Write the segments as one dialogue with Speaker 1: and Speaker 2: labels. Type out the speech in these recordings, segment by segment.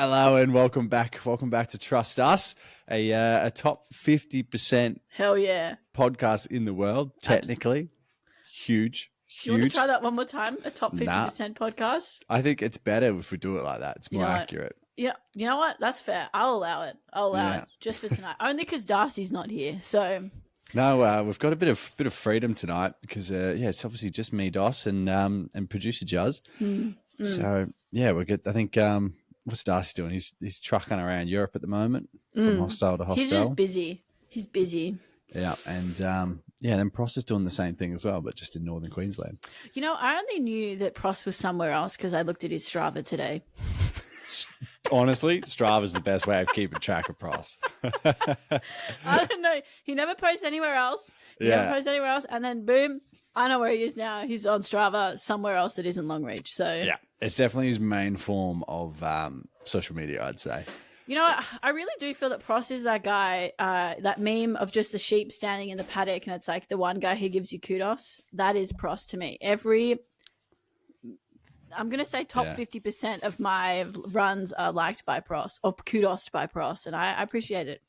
Speaker 1: Hello and welcome back. Welcome back to Trust Us, a top 50%
Speaker 2: Hell yeah.
Speaker 1: podcast in the world. Technically, huge.
Speaker 2: Do you want to try that one more time? A top 50% podcast?
Speaker 1: I think it's better if we do it like that. It's more accurate.
Speaker 2: Yeah, you know what? That's fair. I'll allow it. I'll allow it just for tonight. Only because Darcy's not here. So
Speaker 1: no, we've got a bit of freedom tonight because it's obviously just me, Dos, and producer Juz. So yeah, we're good. I think what's Darcy doing? He's trucking around Europe at the moment from hostel to hostel.
Speaker 2: He's just busy. He's busy.
Speaker 1: Yeah, and then Pross is doing the same thing as well, but just in northern Queensland.
Speaker 2: You know, I only knew that Pross was somewhere else because I looked at his Strava today.
Speaker 1: Honestly, Strava's the best way of keeping track of Pross.
Speaker 2: I don't know. He never posts anywhere else. And then boom, I know where he is now. He's on Strava somewhere else that isn't Longreach. So
Speaker 1: yeah, it's definitely his main form of social media, I'd say.
Speaker 2: You know, I really do feel that Pross is that guy, that meme of just the sheep standing in the paddock and it's like the one guy who gives you kudos. That is Pross to me. I'm going to say top 50% of my runs are liked by Pross or kudos by Pross, and I appreciate it.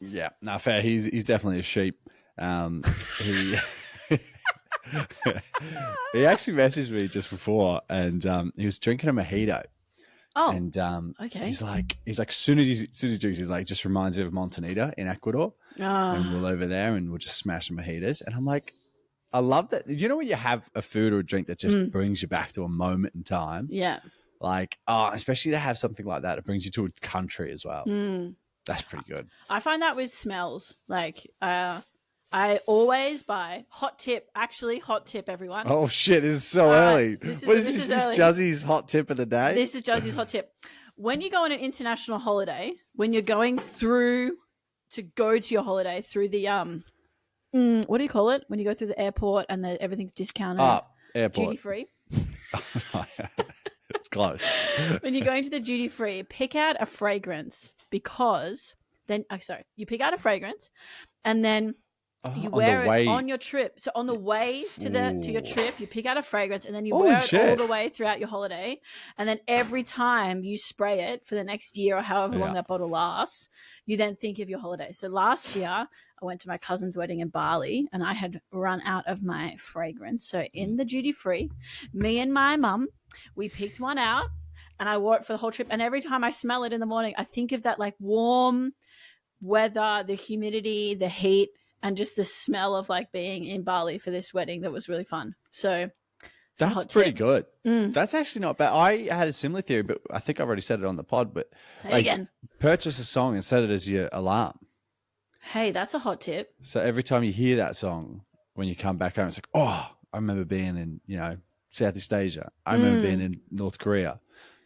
Speaker 1: Yeah, no, fair. He's definitely a sheep. He he actually messaged me just before, and he was drinking a mojito.
Speaker 2: Oh,
Speaker 1: and
Speaker 2: okay.
Speaker 1: He's like, as soon as he drinks, he's like, just reminds me of Montanita in Ecuador, and we'll over there and we'll just smash the mojitos. And I'm like, I love that. You know when you have a food or a drink that just brings you back to a moment in time?
Speaker 2: Yeah.
Speaker 1: Like, especially to have something like that, it brings you to a country as well. That's pretty good.
Speaker 2: I find that with smells. Like, I always buy hot tip, everyone.
Speaker 1: Oh, shit. This is so early. This is
Speaker 2: early.
Speaker 1: Juzzy's hot tip of the day?
Speaker 2: This is Juzzy's hot tip. When you go on an international holiday, when you're going through to go to your holiday through the, what do you call it? When you go through the airport and everything's discounted.
Speaker 1: Airport.
Speaker 2: Duty free.
Speaker 1: It's close.
Speaker 2: When you're going to the duty free, pick out a fragrance because then, you pick out a fragrance and then you wear it on your trip. So on the way to your trip, you pick out a fragrance and then you wear it all the way throughout your holiday. And then every time you spray it for the next year or however long that bottle lasts, you then think of your holiday. So last year, I went to my cousin's wedding in Bali and I had run out of my fragrance. So in the duty free, me and my mum, we picked one out and I wore it for the whole trip. And every time I smell it in the morning, I think of that like warm weather, the humidity, the heat, and just the smell of like being in Bali for this wedding that was really fun. So
Speaker 1: that's pretty good. That's actually not bad. I had a similar theory, but I think I've already said it on the pod. But
Speaker 2: say it again.
Speaker 1: Purchase a song and set it as your alarm.
Speaker 2: Hey, that's a hot tip.
Speaker 1: So every time you hear that song, when you come back home, it's like, oh, I remember being in Southeast Asia. I remember being in North Korea.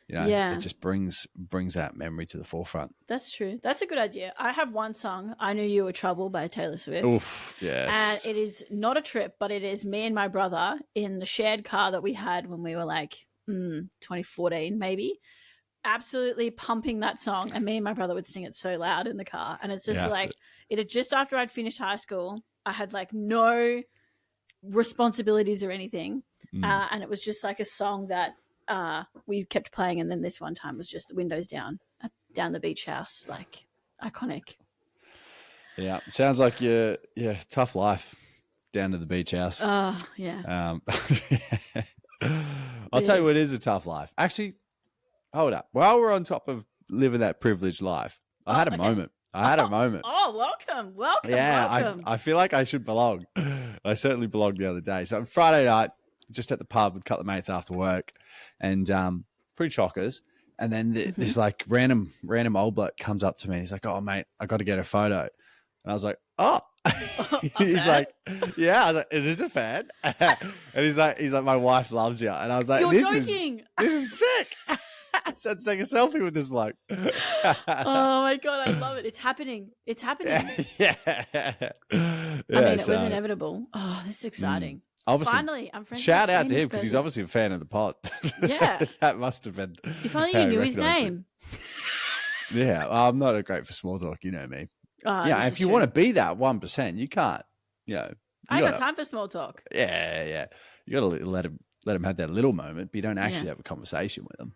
Speaker 1: It just brings that memory to the forefront.
Speaker 2: That's true. That's a good idea. I have one song, I Knew You Were Trouble by Taylor Swift.
Speaker 1: Oof, yes.
Speaker 2: And it is not a trip, but it is me and my brother in the shared car that we had when we were like 2014 maybe, absolutely pumping that song. And me and my brother would sing it so loud in the car. And it's just it had just after I'd finished high school, I had like no responsibilities or anything. And it was just like a song that we kept playing, and then this one time was just the windows down the beach house, like iconic.
Speaker 1: Yeah, sounds like your tough life down to the beach house.
Speaker 2: Yeah.
Speaker 1: I'll tell you what is a tough life. Actually, hold up. While we're on top of living that privileged life, I had a moment. A moment.
Speaker 2: Oh, welcome.
Speaker 1: Yeah,
Speaker 2: welcome.
Speaker 1: I feel like I should belong. I certainly belonged the other day. So on Friday night, just at the pub with a couple of mates after work, and pretty chockers. And then this like random old bloke comes up to me. He's like, "Oh mate, I got to get a photo." And I was like, "Oh." He's like, "Yeah." I was like, "Is this a fan?" And he's like, "My wife loves you." And I was like,
Speaker 2: You're joking.
Speaker 1: This is sick." So let's take a selfie with this bloke.
Speaker 2: Oh my god, I love it. It's happening.
Speaker 1: Yeah.
Speaker 2: I mean, it was inevitable. Oh, this is exciting.
Speaker 1: Obviously,
Speaker 2: finally, I'm friends.
Speaker 1: Shout out to him because he's obviously a fan of the pod.
Speaker 2: Yeah,
Speaker 1: that must have been.
Speaker 2: If only you knew his name.
Speaker 1: Yeah, I'm not a great for small talk. You know me. Yeah, if you want to be that 1%, you can't. I
Speaker 2: ain't got time for small talk.
Speaker 1: Yeah. You got to let him have that little moment, but you don't actually have a conversation with him.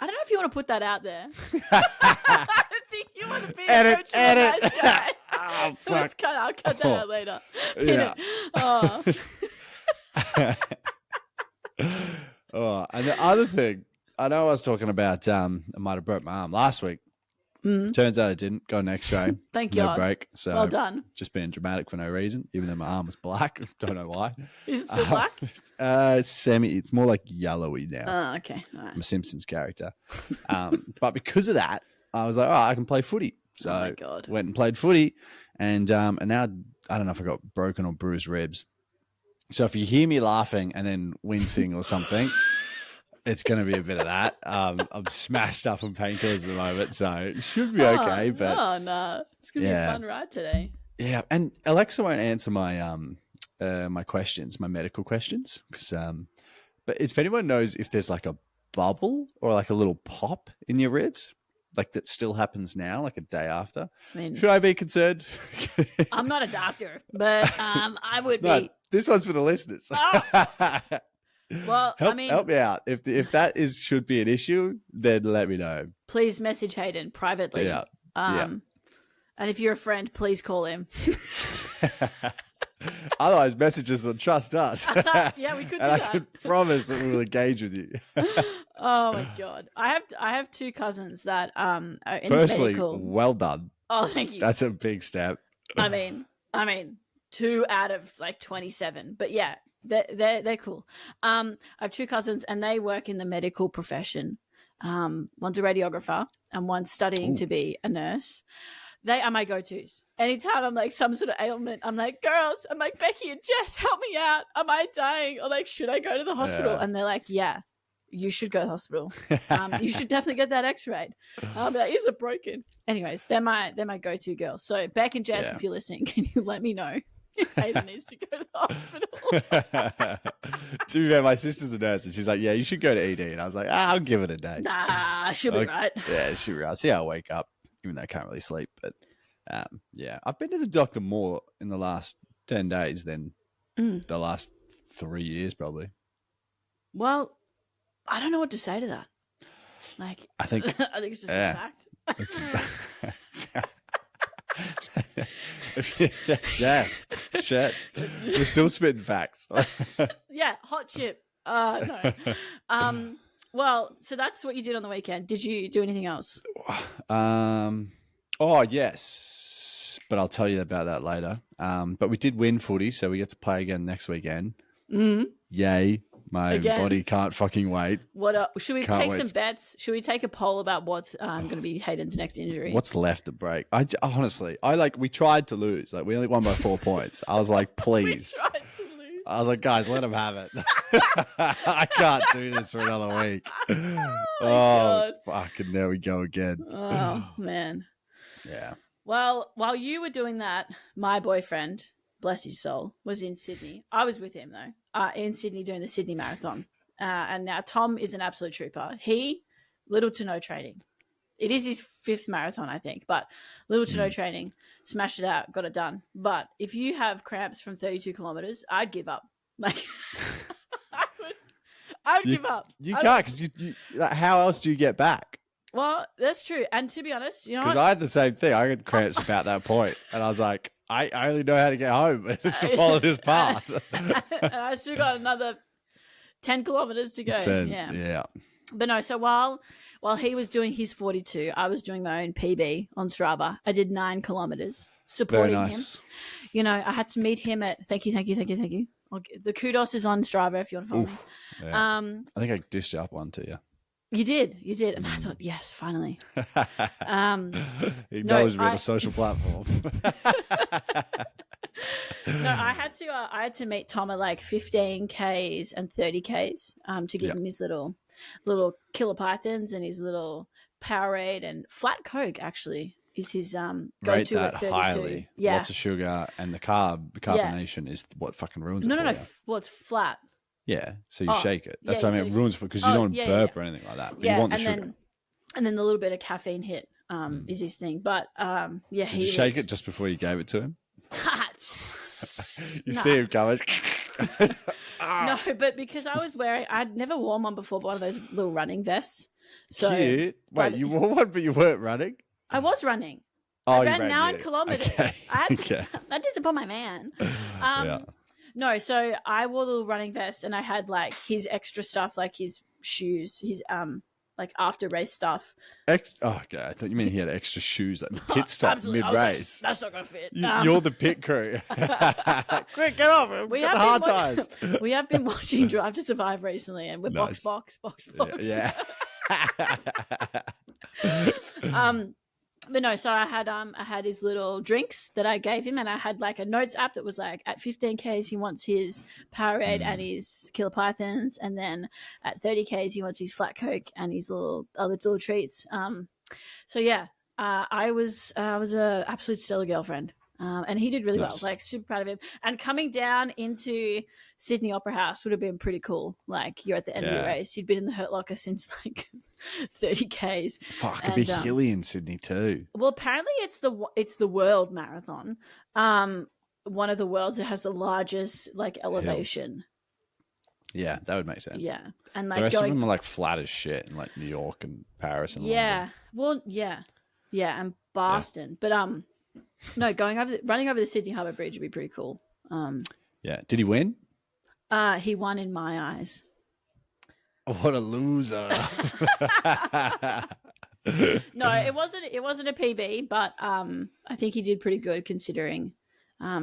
Speaker 2: I don't know know if you want to put that out there. I think you want to be a coach
Speaker 1: edit.
Speaker 2: Nice guy.
Speaker 1: Oh, fuck.
Speaker 2: I'll cut that out later.
Speaker 1: Yeah.
Speaker 2: Oh.
Speaker 1: Oh, and the other thing, I know I was talking about I might have broke my arm last week. Turns out I didn't. Got an X-ray.
Speaker 2: Thank
Speaker 1: no
Speaker 2: God.
Speaker 1: break. So
Speaker 2: well done.
Speaker 1: Just being dramatic for no reason, even though my arm was black. Don't know why.
Speaker 2: Is it still black?
Speaker 1: It's more like yellowy now.
Speaker 2: Oh, okay. All right.
Speaker 1: I'm a Simpsons character. But because of that, I was like, oh, I can play footy. So
Speaker 2: oh my God.
Speaker 1: went and played footy, and now I don't know if I got broken or bruised ribs. So if you hear me laughing and then wincing or something, it's going to be a bit of that. I'm smashed up on painkillers at the moment, so it should be okay. But
Speaker 2: no, it's going to be a fun ride today.
Speaker 1: Yeah, and Alexa won't answer my my questions, my medical questions, because but if anyone knows if there's like a bubble or like a little pop in your ribs, like that still happens now, like a day after, should I be concerned?
Speaker 2: I'm not a doctor, but I would be.
Speaker 1: This one's for the listeners.
Speaker 2: Oh. Well,
Speaker 1: help me out. If that should be an issue, then let me know.
Speaker 2: Please message Hayden privately.
Speaker 1: Yeah.
Speaker 2: And if you're a friend, please call him.
Speaker 1: Otherwise, messages will trust us.
Speaker 2: Yeah, we could do
Speaker 1: and
Speaker 2: that.
Speaker 1: I can promise that we will engage with you.
Speaker 2: Oh my God. I have two cousins that are in
Speaker 1: Firstly,
Speaker 2: medical.
Speaker 1: well done.
Speaker 2: Oh, thank you.
Speaker 1: That's a big step.
Speaker 2: I mean, 2 out of like 27. But yeah, they're cool. I have two cousins and they work in the medical profession. One's a radiographer and one's studying to be a nurse. They are my go-tos. Anytime I'm like some sort of ailment, I'm like, girls, I'm like, Becky and Jess, help me out. Am I dying? Or like, should I go to the hospital?
Speaker 1: Yeah.
Speaker 2: And they're like, yeah, you should go to the hospital. You should definitely get that x-rayed. I'll be like, is it broken? Anyways, they're my go-to girls. So Beck and Jess, if you're listening, can you let me know if Hayden needs to go to the hospital?
Speaker 1: To be fair, my sister's a nurse and she's like, yeah, you should go to ED. And I was like, I'll give it a day.
Speaker 2: Nah, she'll be right.
Speaker 1: Yeah, she'll be right. See how I wake up, even though I can't really sleep. But yeah, I've been to the doctor more in the last 10 days than the last 3 years, probably.
Speaker 2: Well, I don't know what to say to that. Like,
Speaker 1: I think
Speaker 2: it's just a fact.
Speaker 1: It's a yeah, shit. We're still spitting facts.
Speaker 2: Yeah, hot chip. No. Well, so that's what you did on the weekend. Did you do anything else?
Speaker 1: Oh yes, but I'll tell you about that later. But we did win footy, so we get to play again next weekend. Yay! My body can't fucking wait.
Speaker 2: What? Should we take some bets? Should we take a poll about what's going to be Hayden's next injury?
Speaker 1: What's left to break? Honestly, we tried to lose. Like we only won by 4 points. I was like, please.
Speaker 2: We tried to lose.
Speaker 1: I was like, guys, let him have it. I can't do this for another week. Oh, fucking there we go again.
Speaker 2: Oh man.
Speaker 1: Yeah.
Speaker 2: Well, while you were doing that, my boyfriend, bless his soul, was in Sydney. I was with him though, in Sydney doing the Sydney Marathon. And now Tom is an absolute trooper. He, little to no training. It is his 5th marathon, I think, but little to no training, smashed it out, got it done. But if you have cramps from 32 kilometers, I'd give up. Like, I would give up.
Speaker 1: You can't, because like, how else do you get back?
Speaker 2: Well, that's true. And to be honest, you know,
Speaker 1: because I had the same thing. I had cramps about that point, and I was like, I only know how to get home. It's to follow this path.
Speaker 2: And I still got another 10 kilometers to go.
Speaker 1: Yeah.
Speaker 2: But no, so while he was doing his 42, I was doing my own PB on Strava. I did 9 kilometers supporting him. You know, I had to meet him at, thank you. The kudos is on Strava if you want to follow me.
Speaker 1: Yeah. I think I dished up one to you.
Speaker 2: You did. And I thought, yes, finally.
Speaker 1: He acknowledged me on a social platform.
Speaker 2: No, I had to meet Tom at like 15Ks and 30Ks to give him his little killer pythons and his little Powerade, and flat Coke actually is his go-to.
Speaker 1: Rate that
Speaker 2: at 32.
Speaker 1: highly.
Speaker 2: Yeah.
Speaker 1: Lots of sugar, and the carbonation is what fucking ruins it.
Speaker 2: No. Well, it's flat.
Speaker 1: Yeah, so you shake it. That's what I mean. It ruins because you don't want to burp or anything like that. But you want the sugar.
Speaker 2: And then the little bit of caffeine hit is his thing. But
Speaker 1: Did you shake it just before you gave it to him? You see him coming.
Speaker 2: No, but because I'd never worn one before, but one of those little running vests. So,
Speaker 1: cute. Wait, you wore one, but you weren't running?
Speaker 2: I was running.
Speaker 1: Oh,
Speaker 2: I ran 9 kilometers.
Speaker 1: Okay.
Speaker 2: I had to support my man. No, so I wore the little running vest, and I had like his extra stuff, like his shoes, his like after race stuff.
Speaker 1: Okay, I thought you meant he had extra shoes, like pit stop mid race.
Speaker 2: Like, that's not gonna fit.
Speaker 1: You're the pit crew. Quick, get off! We got the hard tires.
Speaker 2: We have been watching Drive to Survive recently, and we're
Speaker 1: Nice.
Speaker 2: box.
Speaker 1: Yeah.
Speaker 2: But no, so I had his little drinks that I gave him, and I had like a notes app that was like at 15Ks he wants his Powerade and his Killer Pythons, and then at 30Ks he wants his Flat Coke and his other little treats. So yeah, I was a absolute stellar girlfriend. And he did really well, like super proud of him. And coming down into Sydney Opera House would have been pretty cool. Like you're at the end of your race. You'd been in the Hurt Locker since like 30Ks.
Speaker 1: Fuck, it'd be hilly in Sydney too.
Speaker 2: Well, apparently it's the world marathon. One of the worlds that has the largest like elevation.
Speaker 1: Yeah, that would make sense.
Speaker 2: Yeah. And like
Speaker 1: the rest of them are like flat as shit in like New York and Paris and London.
Speaker 2: Well, yeah, and Boston. But no, running over the Sydney Harbour Bridge would be pretty cool.
Speaker 1: Yeah. Did he win?
Speaker 2: He won in my eyes.
Speaker 1: What a loser.
Speaker 2: No, it wasn't a PB, but I think he did pretty good considering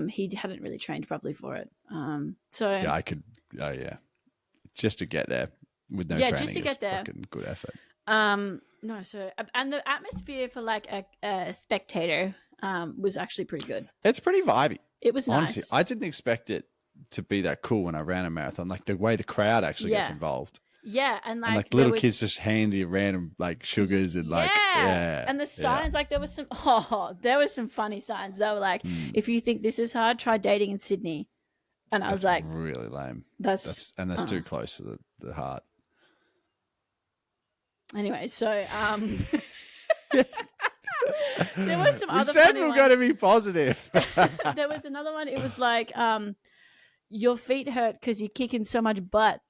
Speaker 2: he hadn't really trained properly for it. So
Speaker 1: yeah, I could. Oh yeah, just to get there with no training. Yeah, just to get there. Fucking good effort.
Speaker 2: No, so and the atmosphere for like a spectator was actually pretty good.
Speaker 1: It's pretty vibey.
Speaker 2: It was
Speaker 1: honestly,
Speaker 2: nice.
Speaker 1: I didn't expect it to be that cool when I ran a marathon. Like the way the crowd actually gets involved.
Speaker 2: Yeah, and like
Speaker 1: little kids just hand you random like sugars and like
Speaker 2: and the signs like there was some funny signs. They were like, if you think this is hard, try dating in Sydney. And I was like,
Speaker 1: really lame.
Speaker 2: That's
Speaker 1: too close to the heart.
Speaker 2: Anyway, so there was some other.
Speaker 1: We said we're going to be positive.
Speaker 2: There was another one. It was like, your feet hurt because you're kicking so much butt,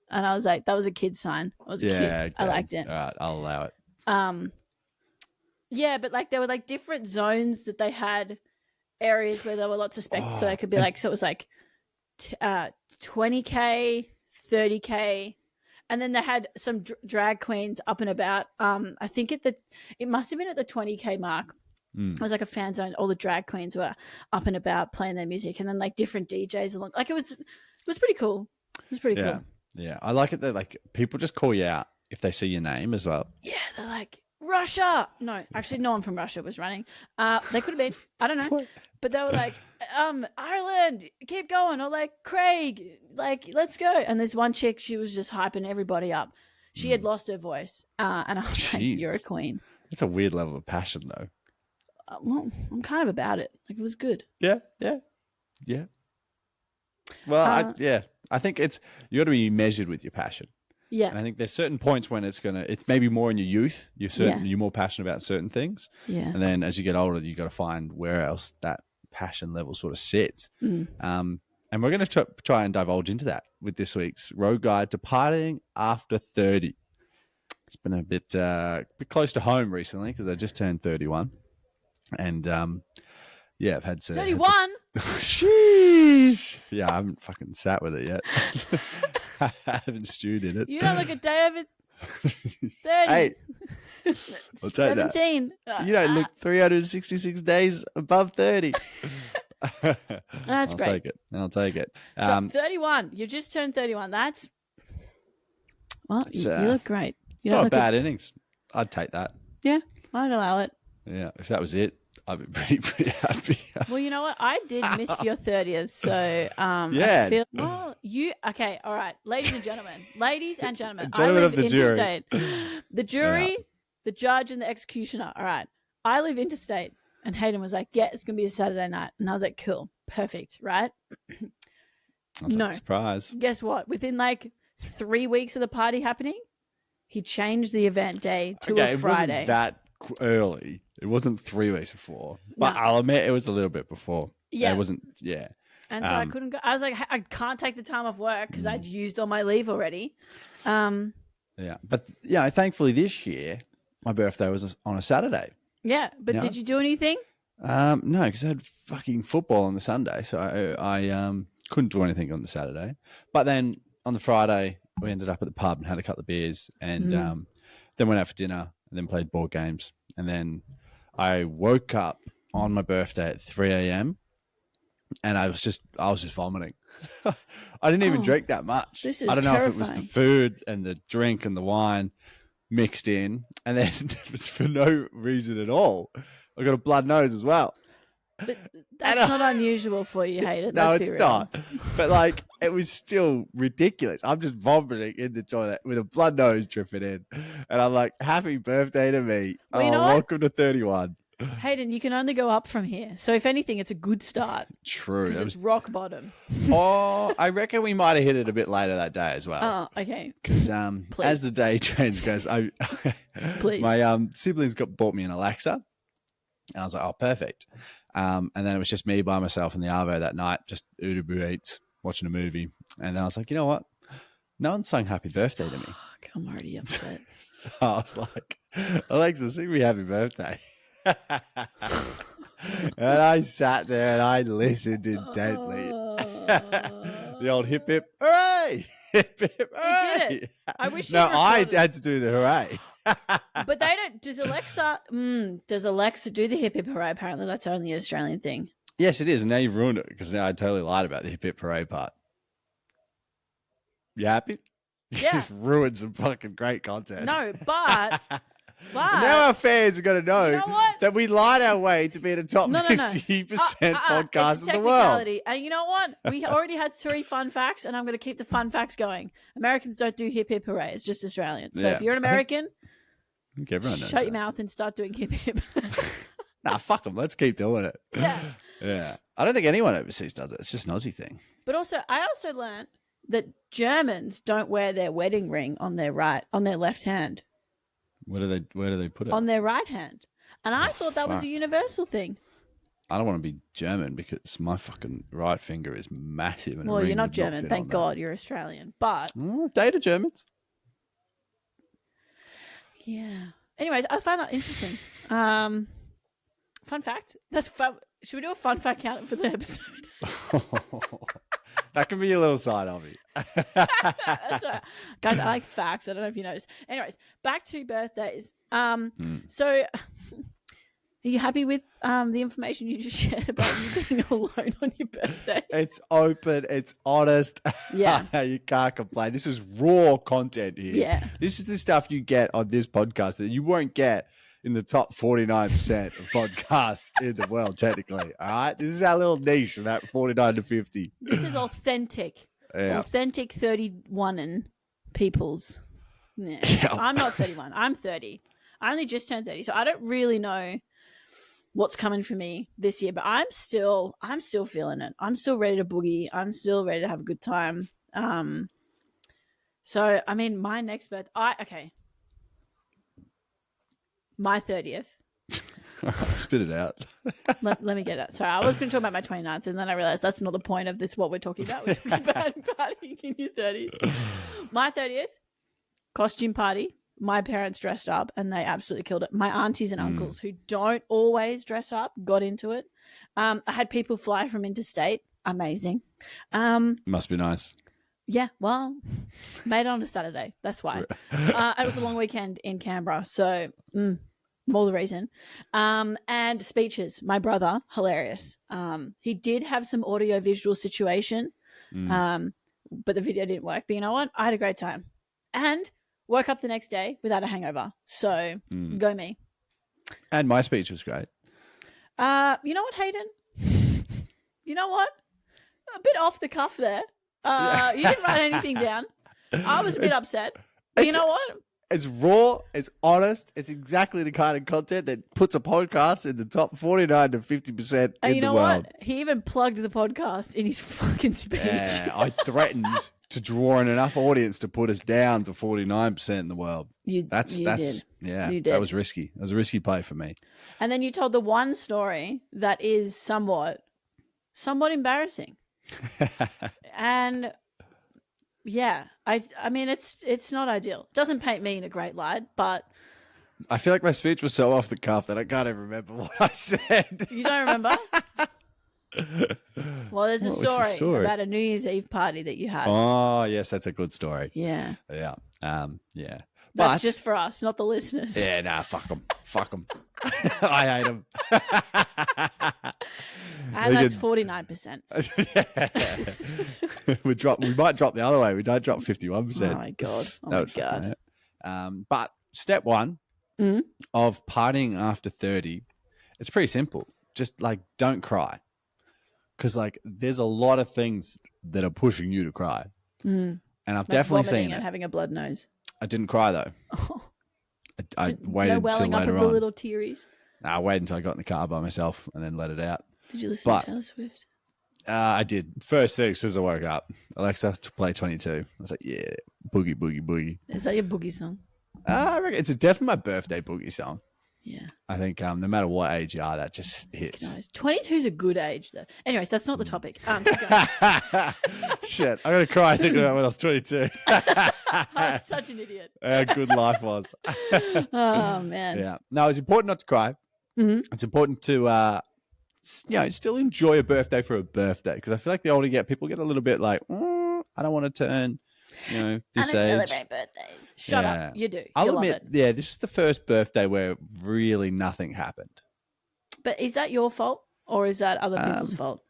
Speaker 2: and I was like, that was a kid's sign. It was cute. Okay. I liked it.
Speaker 1: All right, I'll allow it.
Speaker 2: Yeah, but like there were like different zones that they had, areas where there were lots of specs, so they could be like, so it was like 20K, 30K. And then they had some drag queens up and about. I think it must have been at the 20K mark. It was like a fan zone. All the drag queens were up and about playing their music, and then like different DJs along. Like it was pretty cool. It was pretty cool.
Speaker 1: Yeah, I like it that like people just call you out if they see your name as well.
Speaker 2: Yeah, they're like Russia. No, actually, no one from Russia was running. They could have been. I don't know. But they were like, Ireland, keep going. Or like, Craig, like, let's go. And there's one chick, she was just hyping everybody up. She had lost her voice. And I was like, you're a queen.
Speaker 1: It's a weird level of passion, though.
Speaker 2: Well, I'm kind of about it. Like, it was good.
Speaker 1: Yeah. Well, I think you got to be measured with your passion.
Speaker 2: Yeah.
Speaker 1: And I think there's certain points when it's maybe more in your youth. You're more passionate about certain things.
Speaker 2: Yeah.
Speaker 1: And then as you get older, you got to find where else that passion level sort of sits. And we're going to try and divulge into that with this week's Road Guide to Partying After 30. It's been a bit close to home recently because I just turned 31. And I've had some
Speaker 2: 31.
Speaker 1: Sheesh. Yeah, I haven't fucking sat with it yet. I haven't stewed in it.
Speaker 2: You don't look a day over 30.
Speaker 1: Hey, I'll take
Speaker 2: 17.
Speaker 1: that. You don't look 366 days above 30.
Speaker 2: That's great.
Speaker 1: I'll take it.
Speaker 2: So 31. You just turned 31. That's you look great. You
Speaker 1: not a bad innings. I'd take that.
Speaker 2: Yeah, I'd allow it.
Speaker 1: Yeah, if that was it, I'd be pretty happy.
Speaker 2: Well, you know what? I did miss your 30th, so
Speaker 1: yeah.
Speaker 2: I feel okay, all right. Ladies and gentlemen,
Speaker 1: Gentlemen
Speaker 2: I live
Speaker 1: of the
Speaker 2: interstate. The jury, the judge, and the executioner. All right. I live interstate. And Hayden was like, yeah, it's going to be a Saturday night. And I was like, cool, perfect, right?
Speaker 1: That's a surprise.
Speaker 2: Guess what? Within like 3 weeks of the party happening, he changed the event day to a Friday.
Speaker 1: It wasn't that early. It wasn't 3 weeks before. But I'll admit it was a little bit before.
Speaker 2: Yeah.
Speaker 1: It wasn't, yeah.
Speaker 2: And so I couldn't go. I was like, I can't take the time off work because I'd used all my leave already.
Speaker 1: Yeah. But, thankfully this year, my birthday was on a Saturday.
Speaker 2: Yeah. But did you do anything?
Speaker 1: No, because I had fucking football on the Sunday. So I couldn't do anything on the Saturday. But then on the Friday, we ended up at the pub and had a couple of beers and then went out for dinner and then played board games. And then I woke up on my birthday at 3 a.m. and I was just vomiting. I didn't even drink that much.
Speaker 2: This is
Speaker 1: I don't know
Speaker 2: terrifying.
Speaker 1: if it was the food and the drink and the wine mixed in, and then it was for no reason at all. I got a blood nose as well.
Speaker 2: But that's not unusual for you, Hayden.
Speaker 1: No, it's not. But it was still ridiculous. I'm just vomiting in the toilet with a blood nose dripping in, and I'm like, "Happy birthday to me!
Speaker 2: Well, you know
Speaker 1: welcome to 31."
Speaker 2: Hayden, you can only go up from here. So if anything, it's a good start.
Speaker 1: True.
Speaker 2: Because it's rock bottom.
Speaker 1: I reckon we might have hit it a bit later that day as well.
Speaker 2: Oh, okay.
Speaker 1: Because as the day goes, my siblings bought me an Alexa, and I was like, "Oh, perfect." And then it was just me by myself in the Arvo that night, just Uber Eats, watching a movie. And then I was like, you know what? No one sung happy birthday to me.
Speaker 2: I'm already upset.
Speaker 1: So I was like, Alexa, sing me happy birthday. And I sat there and I listened intently. The old hip hip hooray! Hip hip hooray!
Speaker 2: You did it. I wish you
Speaker 1: I had to do the hooray.
Speaker 2: But they don't. Does Alexa do the hip hip hooray? Apparently, that's only an Australian thing.
Speaker 1: Yes, it is. And now you've ruined it because now I totally lied about the hip hip hooray part. You happy?
Speaker 2: Yeah.
Speaker 1: You just ruined some fucking great content.
Speaker 2: No, but
Speaker 1: now our fans are going to know, that we lied our way to be in a top 50% podcast in the world.
Speaker 2: And you know what? We already had 3 fun facts, and I'm going to keep the fun facts going. Americans don't do hip hip hooray. It's just Australians. So if you're an American,
Speaker 1: I think everyone knows
Speaker 2: shut your mouth and start doing hip hip.
Speaker 1: Nah, fuck them. Let's keep doing it. Yeah. I don't think anyone overseas does it. It's just an Aussie thing.
Speaker 2: But I also learned that Germans don't wear their wedding ring on their left hand.
Speaker 1: Where do they put it?
Speaker 2: On their right hand. And I thought that was a universal thing.
Speaker 1: I don't want to be German because my fucking right finger is massive. And
Speaker 2: well, you're not German. Thank God you're Australian. But
Speaker 1: dated Germans.
Speaker 2: Yeah. Anyways, I find that interesting. Fun fact. That's fun. Should we do a fun fact count for the episode?
Speaker 1: That can be a little side of me.
Speaker 2: That's right. Guys, I like facts. I don't know if you noticed. Anyways, back to birthdays. So are you happy with the information you just shared about you being alone on your birthday?
Speaker 1: It's open. It's honest.
Speaker 2: Yeah.
Speaker 1: You can't complain. This is raw content here.
Speaker 2: Yeah.
Speaker 1: This is the stuff you get on this podcast that you won't get in the top 49% of podcasts in the world, technically. All right? This is our little niche of that 49 to 50.
Speaker 2: This is authentic. Yeah. Authentic 31 and people's. Yeah. I'm not 31. I'm 30. I only just turned 30, so I don't really know what's coming for me this year, but I'm still feeling it. I'm still ready to boogie. I'm still ready to have a good time. So I mean, my next birthday, my 30th.
Speaker 1: Spit it out.
Speaker 2: let me get it. Sorry, I was going to talk about my 29th, and then I realized that's not the point of this. What we're talking about. We're talking about partying in your 30s. My 30th costume party. My parents dressed up and they absolutely killed it. My aunties and uncles who don't always dress up got into it. I had people fly from interstate. Amazing.
Speaker 1: Must be nice.
Speaker 2: Yeah, well, made it on a Saturday. That's why. It was a long weekend in Canberra, so more the reason. And speeches. My brother, hilarious. He did have some audio-visual situation, but the video didn't work. But you know what? I had a great time. And woke up the next day without a hangover. So go me.
Speaker 1: And my speech was great.
Speaker 2: You know what, Hayden? You know what? A bit off the cuff there. You didn't write anything down. I was a bit upset. But you know what?
Speaker 1: It's raw. It's honest. It's exactly the kind of content that puts a podcast in the top 49 to 50% in the world.
Speaker 2: And you know what? He even plugged the podcast in his fucking speech.
Speaker 1: Yeah, I threatened to draw in enough audience to put us down to 49% in the world. That's
Speaker 2: did.
Speaker 1: Yeah,
Speaker 2: you did.
Speaker 1: That was risky. It was a risky play for me.
Speaker 2: And then you told the one story that is somewhat embarrassing. And Yeah, I mean, it's not ideal. It doesn't paint me in a great light, but
Speaker 1: I feel like my speech was so off the cuff that I can't even remember what I said.
Speaker 2: You don't remember? Well, there's a story about a New Year's Eve party that you had.
Speaker 1: Oh, yes, that's a good story.
Speaker 2: Yeah.
Speaker 1: Yeah. Yeah.
Speaker 2: That's just for us, not the listeners.
Speaker 1: Yeah, nah, fuck them. Fuck them. I hate them.
Speaker 2: And that's 49%.
Speaker 1: We might drop the other way. We don't drop 51%.
Speaker 2: Oh my God. Oh my God.
Speaker 1: But step one of partying after 30, it's pretty simple. Just like, don't cry. Because like, there's a lot of things that are pushing you to cry. And I've definitely seen it.
Speaker 2: And having a blood nose.
Speaker 1: I didn't cry though. I waited until later
Speaker 2: up of
Speaker 1: on.
Speaker 2: The little tearies.
Speaker 1: I waited until I got in the car by myself and then let it out.
Speaker 2: Did you listen to Taylor Swift?
Speaker 1: I did. First thing, as soon as I woke up, Alexa, to play 22. I was like, yeah, boogie, boogie, boogie.
Speaker 2: Is that your boogie song?
Speaker 1: I reckon it's definitely my birthday boogie song.
Speaker 2: Yeah.
Speaker 1: I think no matter what age you are, that just hits.
Speaker 2: 22 is a good age, though. Anyways, that's not the topic.
Speaker 1: Shit, I'm going to cry thinking about when I was 22.
Speaker 2: I'm such an idiot.
Speaker 1: How good life was.
Speaker 2: Oh, man.
Speaker 1: Yeah. No, it's important not to cry. It's important to, still enjoy a birthday for a birthday. Because I feel like the older you get, people get a little bit like, I don't want to turn... this
Speaker 2: I don't
Speaker 1: age.
Speaker 2: celebrate birthdays. Shut up. You do.
Speaker 1: I'll
Speaker 2: you
Speaker 1: admit,
Speaker 2: love it.
Speaker 1: this was the first birthday where really nothing happened.
Speaker 2: But is that your fault or is that other people's fault?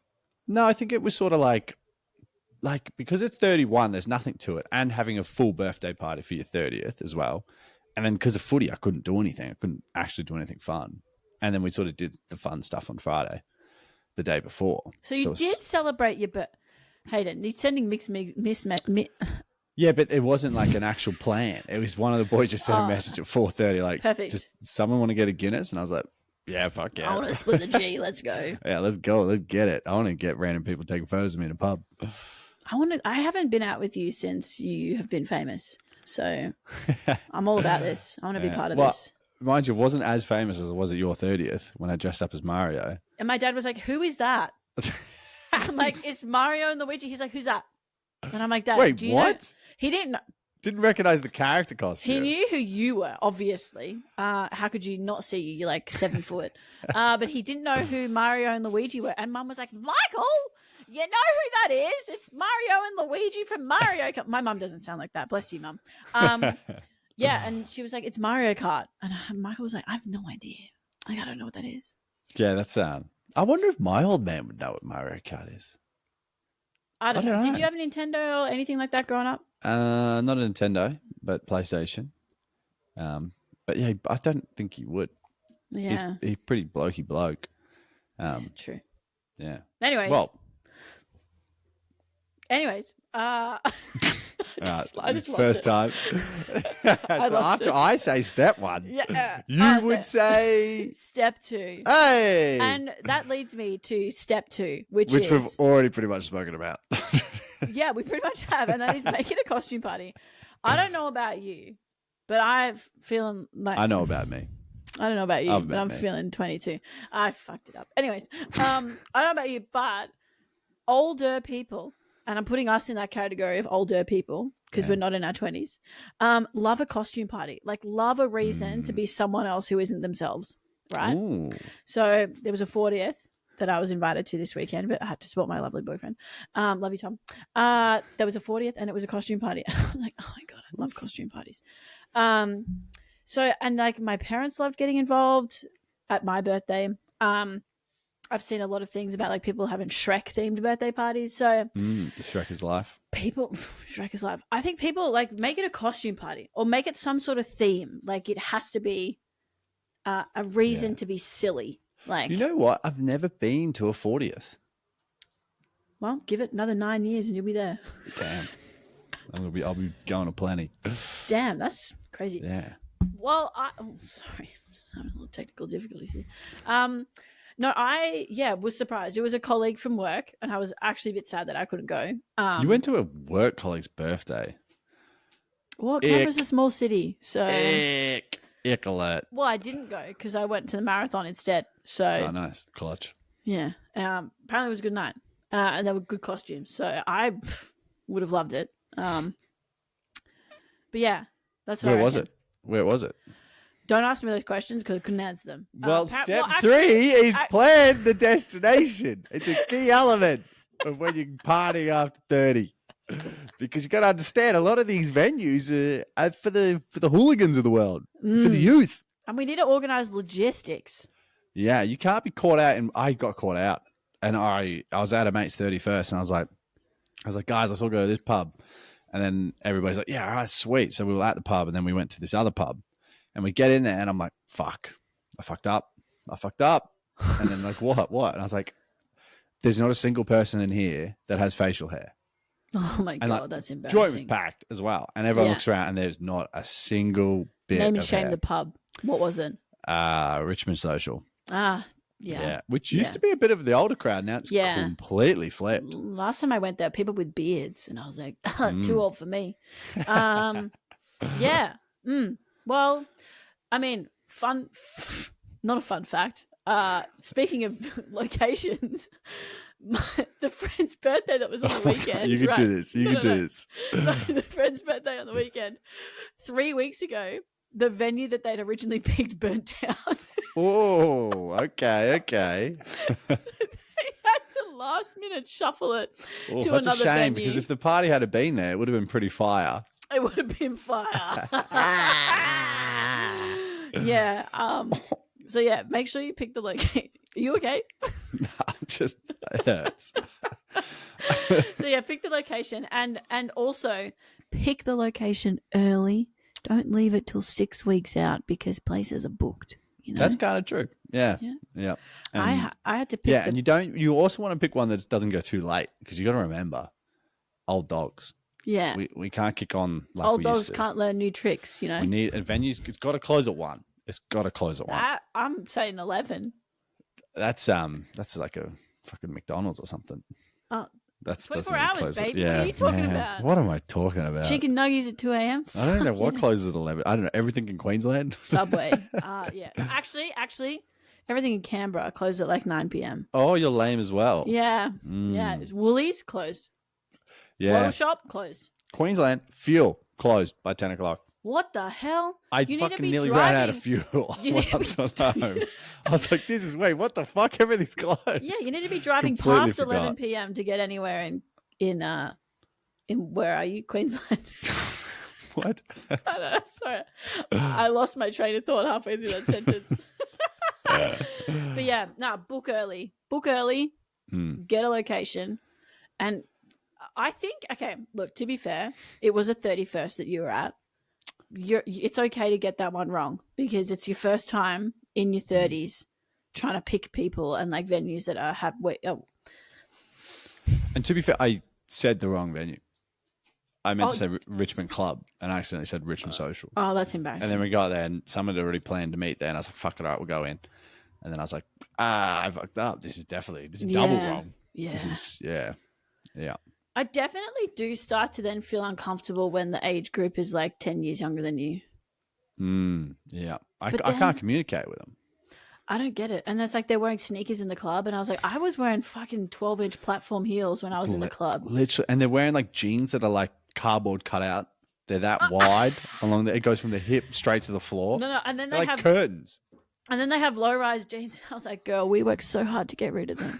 Speaker 1: No, I think it was sort of like because it's 31, there's nothing to it. And having a full birthday party for your 30th as well. And then because of footy, I couldn't do anything. I couldn't actually do anything fun. And then we sort of did the fun stuff on Friday, the day before.
Speaker 2: So you did celebrate your birthday. Hayden, you're sending mixed
Speaker 1: Yeah, but it wasn't like an actual plan. It was one of the boys just sent a message at 4:30, like,
Speaker 2: perfect.
Speaker 1: Does someone want to get a Guinness? And I was like, yeah, fuck yeah.
Speaker 2: I want to split the G. Let's go.
Speaker 1: Yeah, let's go. Let's get it. I want to get random people taking photos of me in a pub.
Speaker 2: I haven't been out with you since you have been famous. So I'm all about this. I want to be part of this.
Speaker 1: Mind you, it wasn't as famous as it was at your 30th when I dressed up as Mario.
Speaker 2: And my dad was like, who is that? I'm like, it's Mario and Luigi. He's like, who's that? And I'm like, Dad,
Speaker 1: wait,
Speaker 2: do you
Speaker 1: what?
Speaker 2: know? He didn't
Speaker 1: recognize the character costume.
Speaker 2: He knew who you were, obviously. How could you not see you? You're like 7 foot. But he didn't know who Mario and Luigi were. And Mum was like, Michael, you know who that is? It's Mario and Luigi from Mario Kart. My mum doesn't sound like that. Bless you, Mum. Yeah, and she was like, it's Mario Kart. And Michael was like, I have no idea. Like, I don't know what that is.
Speaker 1: Yeah, that's I wonder if my old man would know what Mario Kart is.
Speaker 2: I don't know. Did you have a Nintendo or anything like that growing up?
Speaker 1: Not a Nintendo, but PlayStation. But yeah, I don't think he would.
Speaker 2: Yeah.
Speaker 1: He's pretty blokey bloke.
Speaker 2: Yeah, true.
Speaker 1: Yeah.
Speaker 2: Anyways. I just
Speaker 1: first time. So after I say step one, you would say
Speaker 2: step two.
Speaker 1: Hey,
Speaker 2: and that leads me to step two, which
Speaker 1: we've already pretty much spoken about.
Speaker 2: Yeah, we pretty much have, and that is making a costume party. I don't know about you, but I'm feeling like
Speaker 1: I know about me.
Speaker 2: I don't know about you, but I'm feeling 22. I fucked it up. Anyways, I don't know about you, but older people. And I'm putting us in that category of older people because we're not in our 20s, love a costume party. Like, love a reason to be someone else who isn't themselves, right?
Speaker 1: Ooh.
Speaker 2: So there was a 40th that I was invited to this weekend, but I had to support my lovely boyfriend. Love you, Tom. There was a 40th and it was a costume party. And I was like, oh, my God, I love costume parties. And, like, my parents loved getting involved at my birthday. I've seen a lot of things about like people having Shrek-themed birthday parties. So
Speaker 1: Shrek is life.
Speaker 2: Shrek is life. I think people like make it a costume party or make it some sort of theme. Like it has to be a reason to be silly. Like,
Speaker 1: you know what? I've never been to a 40th.
Speaker 2: Well, give it another 9 years and you'll be there.
Speaker 1: Damn. I'll be going to plenty.
Speaker 2: Damn, that's crazy.
Speaker 1: Yeah.
Speaker 2: Well, sorry, I'm having a little technical difficulties here. No, I was surprised. It was a colleague from work, and I was actually a bit sad that I couldn't go.
Speaker 1: You went to a work colleague's birthday.
Speaker 2: Well, Canberra's a small city, so
Speaker 1: ick alert.
Speaker 2: Well, I didn't go because I went to the marathon instead. So
Speaker 1: nice, clutch.
Speaker 2: Yeah. Apparently, it was a good night, and there were good costumes. So I would have loved it. But yeah, that's what
Speaker 1: Where was it? Where was it?
Speaker 2: Don't ask me those questions because I couldn't answer them.
Speaker 1: Well, step 3 is plan the destination. It's a key element of when you're partying after 30. Because you got to understand, a lot of these venues are for the hooligans of the world, for the youth.
Speaker 2: And we need to organize logistics.
Speaker 1: Yeah, you can't be caught out. And I got caught out. And I was at a mate's 31st, and I was like, guys, let's all go to this pub. And then everybody's like, yeah, all right, sweet. So we were at the pub, and then we went to this other pub. And we get in there, and I'm like, fuck, I fucked up. And then like, what? And I was like, there's not a single person in here that has facial hair.
Speaker 2: Oh my God,
Speaker 1: like,
Speaker 2: that's embarrassing.
Speaker 1: Joint was packed as well. And everyone looks around, and there's not a single bit
Speaker 2: Name and
Speaker 1: of
Speaker 2: shame
Speaker 1: hair.
Speaker 2: the pub. What was it?
Speaker 1: Richmond Social.
Speaker 2: Yeah.
Speaker 1: Which used to be a bit of the older crowd. Now it's completely flipped.
Speaker 2: Last time I went there, people with beards, and I was like, too old for me. Yeah. Well, I mean, not a fun fact. Speaking of locations, the friend's birthday that was on the weekend.
Speaker 1: You can do this. You can do this.
Speaker 2: No, the friend's birthday on the weekend. 3 weeks ago, the venue that they'd originally picked burnt down.
Speaker 1: Oh, okay.
Speaker 2: So they had to last minute shuffle it to
Speaker 1: that's
Speaker 2: another
Speaker 1: a shame
Speaker 2: venue.
Speaker 1: because if the party had been there, it would have been pretty fire.
Speaker 2: It would have been fire. Yeah. So yeah, make sure you pick the location. Are you okay?
Speaker 1: No, it hurts.
Speaker 2: So yeah, pick the location and also pick the location early. Don't leave it till 6 weeks out because places are booked. You know?
Speaker 1: That's kind of true. Yeah.
Speaker 2: I had to pick.
Speaker 1: Yeah, and you also want to pick one that doesn't go too late because you got to remember, old dogs.
Speaker 2: Yeah,
Speaker 1: we can't kick on like
Speaker 2: old
Speaker 1: we
Speaker 2: dogs
Speaker 1: used to.
Speaker 2: can't learn new tricks. You know,
Speaker 1: We need venues. It's got to close at 1. It's got to close at 1.
Speaker 2: I'm saying 11.
Speaker 1: That's like a fucking McDonald's or something. That's
Speaker 2: 24 hours, baby. What are you talking about?
Speaker 1: What am I talking about?
Speaker 2: Chicken nuggets at 2 a.m.
Speaker 1: I don't know what closes at 11. I don't know. Everything in Queensland?
Speaker 2: Subway. Yeah. Actually, everything in Canberra closed at like 9 p.m.
Speaker 1: Oh, you're lame as well.
Speaker 2: Yeah. Yeah. Woolies closed.
Speaker 1: Yeah.
Speaker 2: Bottle shop closed.
Speaker 1: Queensland, fuel closed by 10 o'clock.
Speaker 2: What the hell?
Speaker 1: I fucking nearly ran out of fuel once on home. I was like, wait, what the fuck? Everything's closed.
Speaker 2: Yeah, you need to be driving
Speaker 1: Completely
Speaker 2: past 11 p.m. to get anywhere in where are you? Queensland?
Speaker 1: What?
Speaker 2: I don't know. Sorry. I lost my train of thought halfway through that sentence. But yeah, book early. Book early. Get a location. And I think, okay, look, to be fair, it was a 31st that you were at. It's okay to get that one wrong because it's your first time in your 30s trying to pick people and like venues that are
Speaker 1: And to be fair, I said the wrong venue. I meant to say Richmond Club, and I accidentally said Richmond Social.
Speaker 2: Oh, that's embarrassing.
Speaker 1: And then we got there, and someone had already planned to meet there, and I was like, "Fuck it, all right, we'll go in." And then I was like, I fucked up. This is double wrong.
Speaker 2: Yeah.
Speaker 1: This is yeah.
Speaker 2: I definitely do start to then feel uncomfortable when the age group is like 10 years younger than you.
Speaker 1: Yeah. I can't communicate with them.
Speaker 2: I don't get it. And it's like they're wearing sneakers in the club. And I was like, I was wearing fucking 12-inch platform heels when I was in the club.
Speaker 1: Literally. And they're wearing like jeans that are like cardboard cut out. They're that wide along it goes from the hip straight to the floor.
Speaker 2: No. And then
Speaker 1: they're like curtains.
Speaker 2: And then they have low-rise jeans. And I was like, girl, we worked so hard to get rid of them.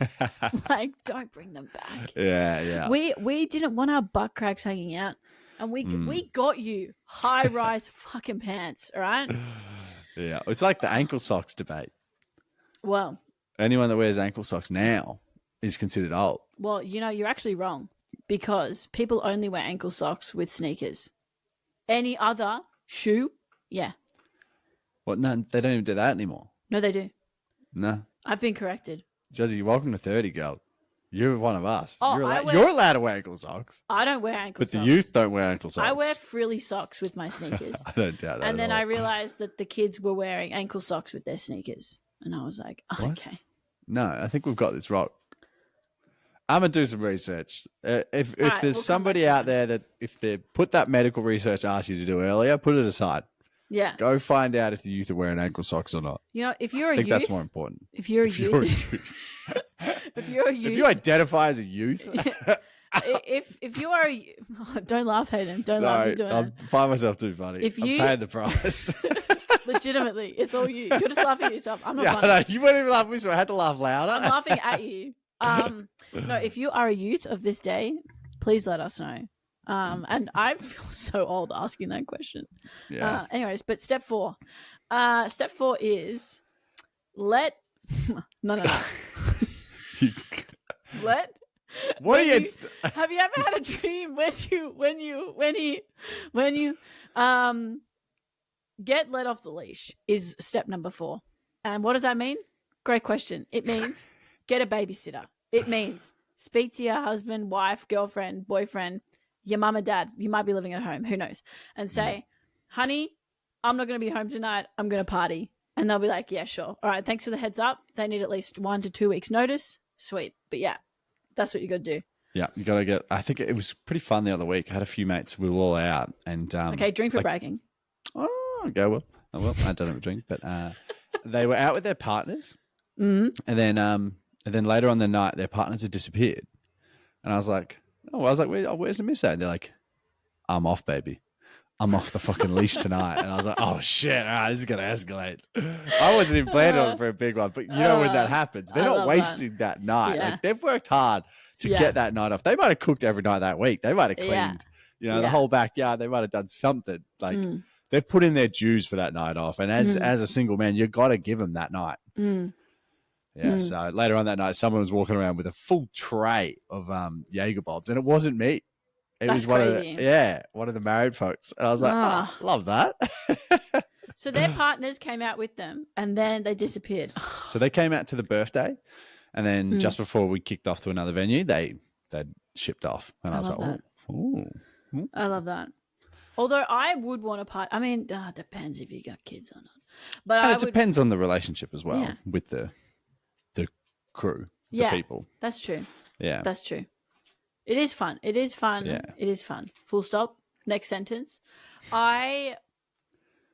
Speaker 2: Like, don't bring them back.
Speaker 1: Yeah.
Speaker 2: We didn't want our butt cracks hanging out. And we got you high-rise fucking pants, all right?
Speaker 1: Yeah. It's like the ankle socks debate.
Speaker 2: Well.
Speaker 1: Anyone that wears ankle socks now is considered old.
Speaker 2: Well, you're actually wrong because people only wear ankle socks with sneakers. Any other shoe, yeah.
Speaker 1: What? No, they don't even do that anymore.
Speaker 2: No, they do.
Speaker 1: No.
Speaker 2: I've been corrected.
Speaker 1: Jazzy, welcome to 30, girl. You're one of us.
Speaker 2: Oh,
Speaker 1: you're allowed to wear ankle socks.
Speaker 2: I don't wear ankle socks.
Speaker 1: But the youth don't wear ankle socks.
Speaker 2: I wear frilly socks with my sneakers.
Speaker 1: I don't doubt that.
Speaker 2: And then I realized that the kids were wearing ankle socks with their sneakers. And I was like, okay.
Speaker 1: No, I think we've got this wrong. I'm going to do some research. If there's somebody out there that if they put that medical research asked you to do earlier, put it aside.
Speaker 2: Yeah.
Speaker 1: Go find out if the youth are wearing ankle socks or not.
Speaker 2: If you're a youth.
Speaker 1: I think that's more important.
Speaker 2: If you're a youth. If you're a youth.
Speaker 1: If you identify as a youth.
Speaker 2: if you are, don't laugh, Hayden. Don't laugh. You're doing
Speaker 1: I
Speaker 2: it.
Speaker 1: find myself too funny.
Speaker 2: If
Speaker 1: I'm paying the price.
Speaker 2: Legitimately, it's all you. You're just laughing at yourself. I'm not
Speaker 1: Yeah,
Speaker 2: funny.
Speaker 1: I know. You weren't even laughing at me, so I had to laugh louder.
Speaker 2: I'm laughing at you. No, if you are a youth of this day, please let us know. And I feel so old asking that question.
Speaker 1: Yeah.
Speaker 2: Anyways, but step 4. Step 4 is let no. Let
Speaker 1: What are you?
Speaker 2: have you ever had a dream when you get let off the leash is step number 4. And what does that mean? Great question. It means get a babysitter. It means speak to your husband, wife, girlfriend, boyfriend, your mum and dad. You might be living at home. Who knows? And say, honey, I'm not going to be home tonight. I'm going to party. And they'll be like, yeah, sure. All right. Thanks for the heads up. They need at least 1 to 2 weeks notice. Sweet. But yeah, that's what you got to do.
Speaker 1: Yeah, you got to get. I think it was pretty fun the other week. I had a few mates. We were all out, and
Speaker 2: okay, drink for bragging.
Speaker 1: Oh, go well. Oh, well, I don't have a drink, but they were out with their partners,
Speaker 2: Mm-hmm.
Speaker 1: and then later on the night, their partners had disappeared, and I was like, where's the miss at? And they're like, I'm off, baby. I'm off the fucking leash tonight. And I was like, oh shit, all right, this is gonna escalate. I wasn't even planning on it for a big one, but you know when that happens, they're not wasting that night.
Speaker 2: Yeah.
Speaker 1: Like they've worked hard to get that night off. They might have cooked every night that week. They might have cleaned, the whole backyard. They might have done something. Like they've put in their dues for that night off. And as a single man, you got to give them that night. Yeah. So later on that night, someone was walking around with a full tray of Jaeger bombs, and it wasn't me. It was one of the married folks. And I was like, oh, love that.
Speaker 2: So their partners came out with them and then they disappeared.
Speaker 1: So they came out to the birthday, and then just before we kicked off to another venue, they'd shipped off. And I was like, oh.
Speaker 2: I love that. Although I would want a part. I mean, it depends if you got kids or not. But
Speaker 1: it depends on the relationship as well with the crew, the people.
Speaker 2: That's true.
Speaker 1: Yeah.
Speaker 2: That's true. It is fun. It is fun.
Speaker 1: Yeah.
Speaker 2: It is fun. Full stop. Next sentence. I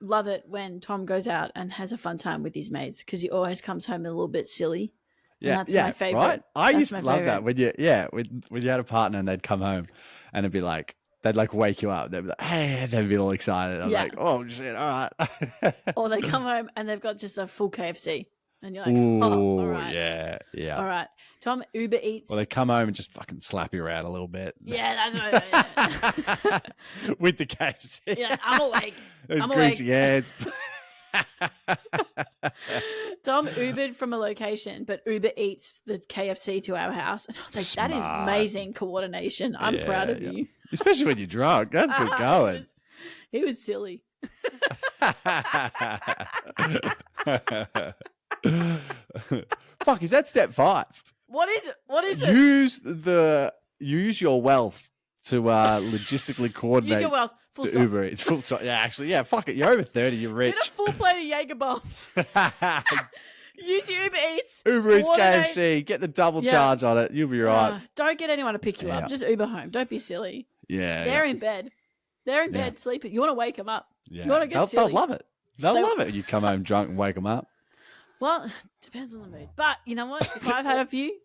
Speaker 2: love it when Tom goes out and has a fun time with his mates because he always comes home a little bit silly.
Speaker 1: Yeah,
Speaker 2: and that's my favorite.
Speaker 1: Right? I used to love that when you had a partner and they'd come home and it'd be like, they'd like wake you up. They'd be like, hey, and they'd be all excited. I'm like, oh shit, all right.
Speaker 2: Or they come home and they've got just a full KFC. And you're like,
Speaker 1: ooh,
Speaker 2: all right.
Speaker 1: Yeah.
Speaker 2: All right. Tom, Uber Eats.
Speaker 1: Well, they come home and just fucking slap you around a little bit.
Speaker 2: Yeah, that's right.
Speaker 1: With the KFC.
Speaker 2: Yeah, I'm awake.
Speaker 1: Those greasy hands.
Speaker 2: Tom Ubered from a location, but Uber Eats the KFC to our house. And I was like,
Speaker 1: Smart.
Speaker 2: that is amazing coordination. I'm proud of you.
Speaker 1: Especially when you're drunk. That's good going.
Speaker 2: He was silly.
Speaker 1: Fuck, is that step 5?
Speaker 2: What is it?
Speaker 1: Use your wealth to logistically coordinate.
Speaker 2: Use your wealth. Full stop.
Speaker 1: Uber. It's full stop. Yeah, actually, fuck it. You're over 30. You're rich.
Speaker 2: Get a full plate of Jaeger bombs. Use your Uber Eats.
Speaker 1: Uber Eats, KFC. Get the double charge on it. You'll be right.
Speaker 2: Don't get anyone to pick you up. Just Uber home. Don't be silly.
Speaker 1: Yeah.
Speaker 2: They're in bed. They're in bed sleeping. You want to wake them up.
Speaker 1: Yeah.
Speaker 2: You want to get silly.
Speaker 1: They'll love it. They'll love it. You come home drunk and wake them up.
Speaker 2: Well, depends on the mood. But you know what? If I've had a few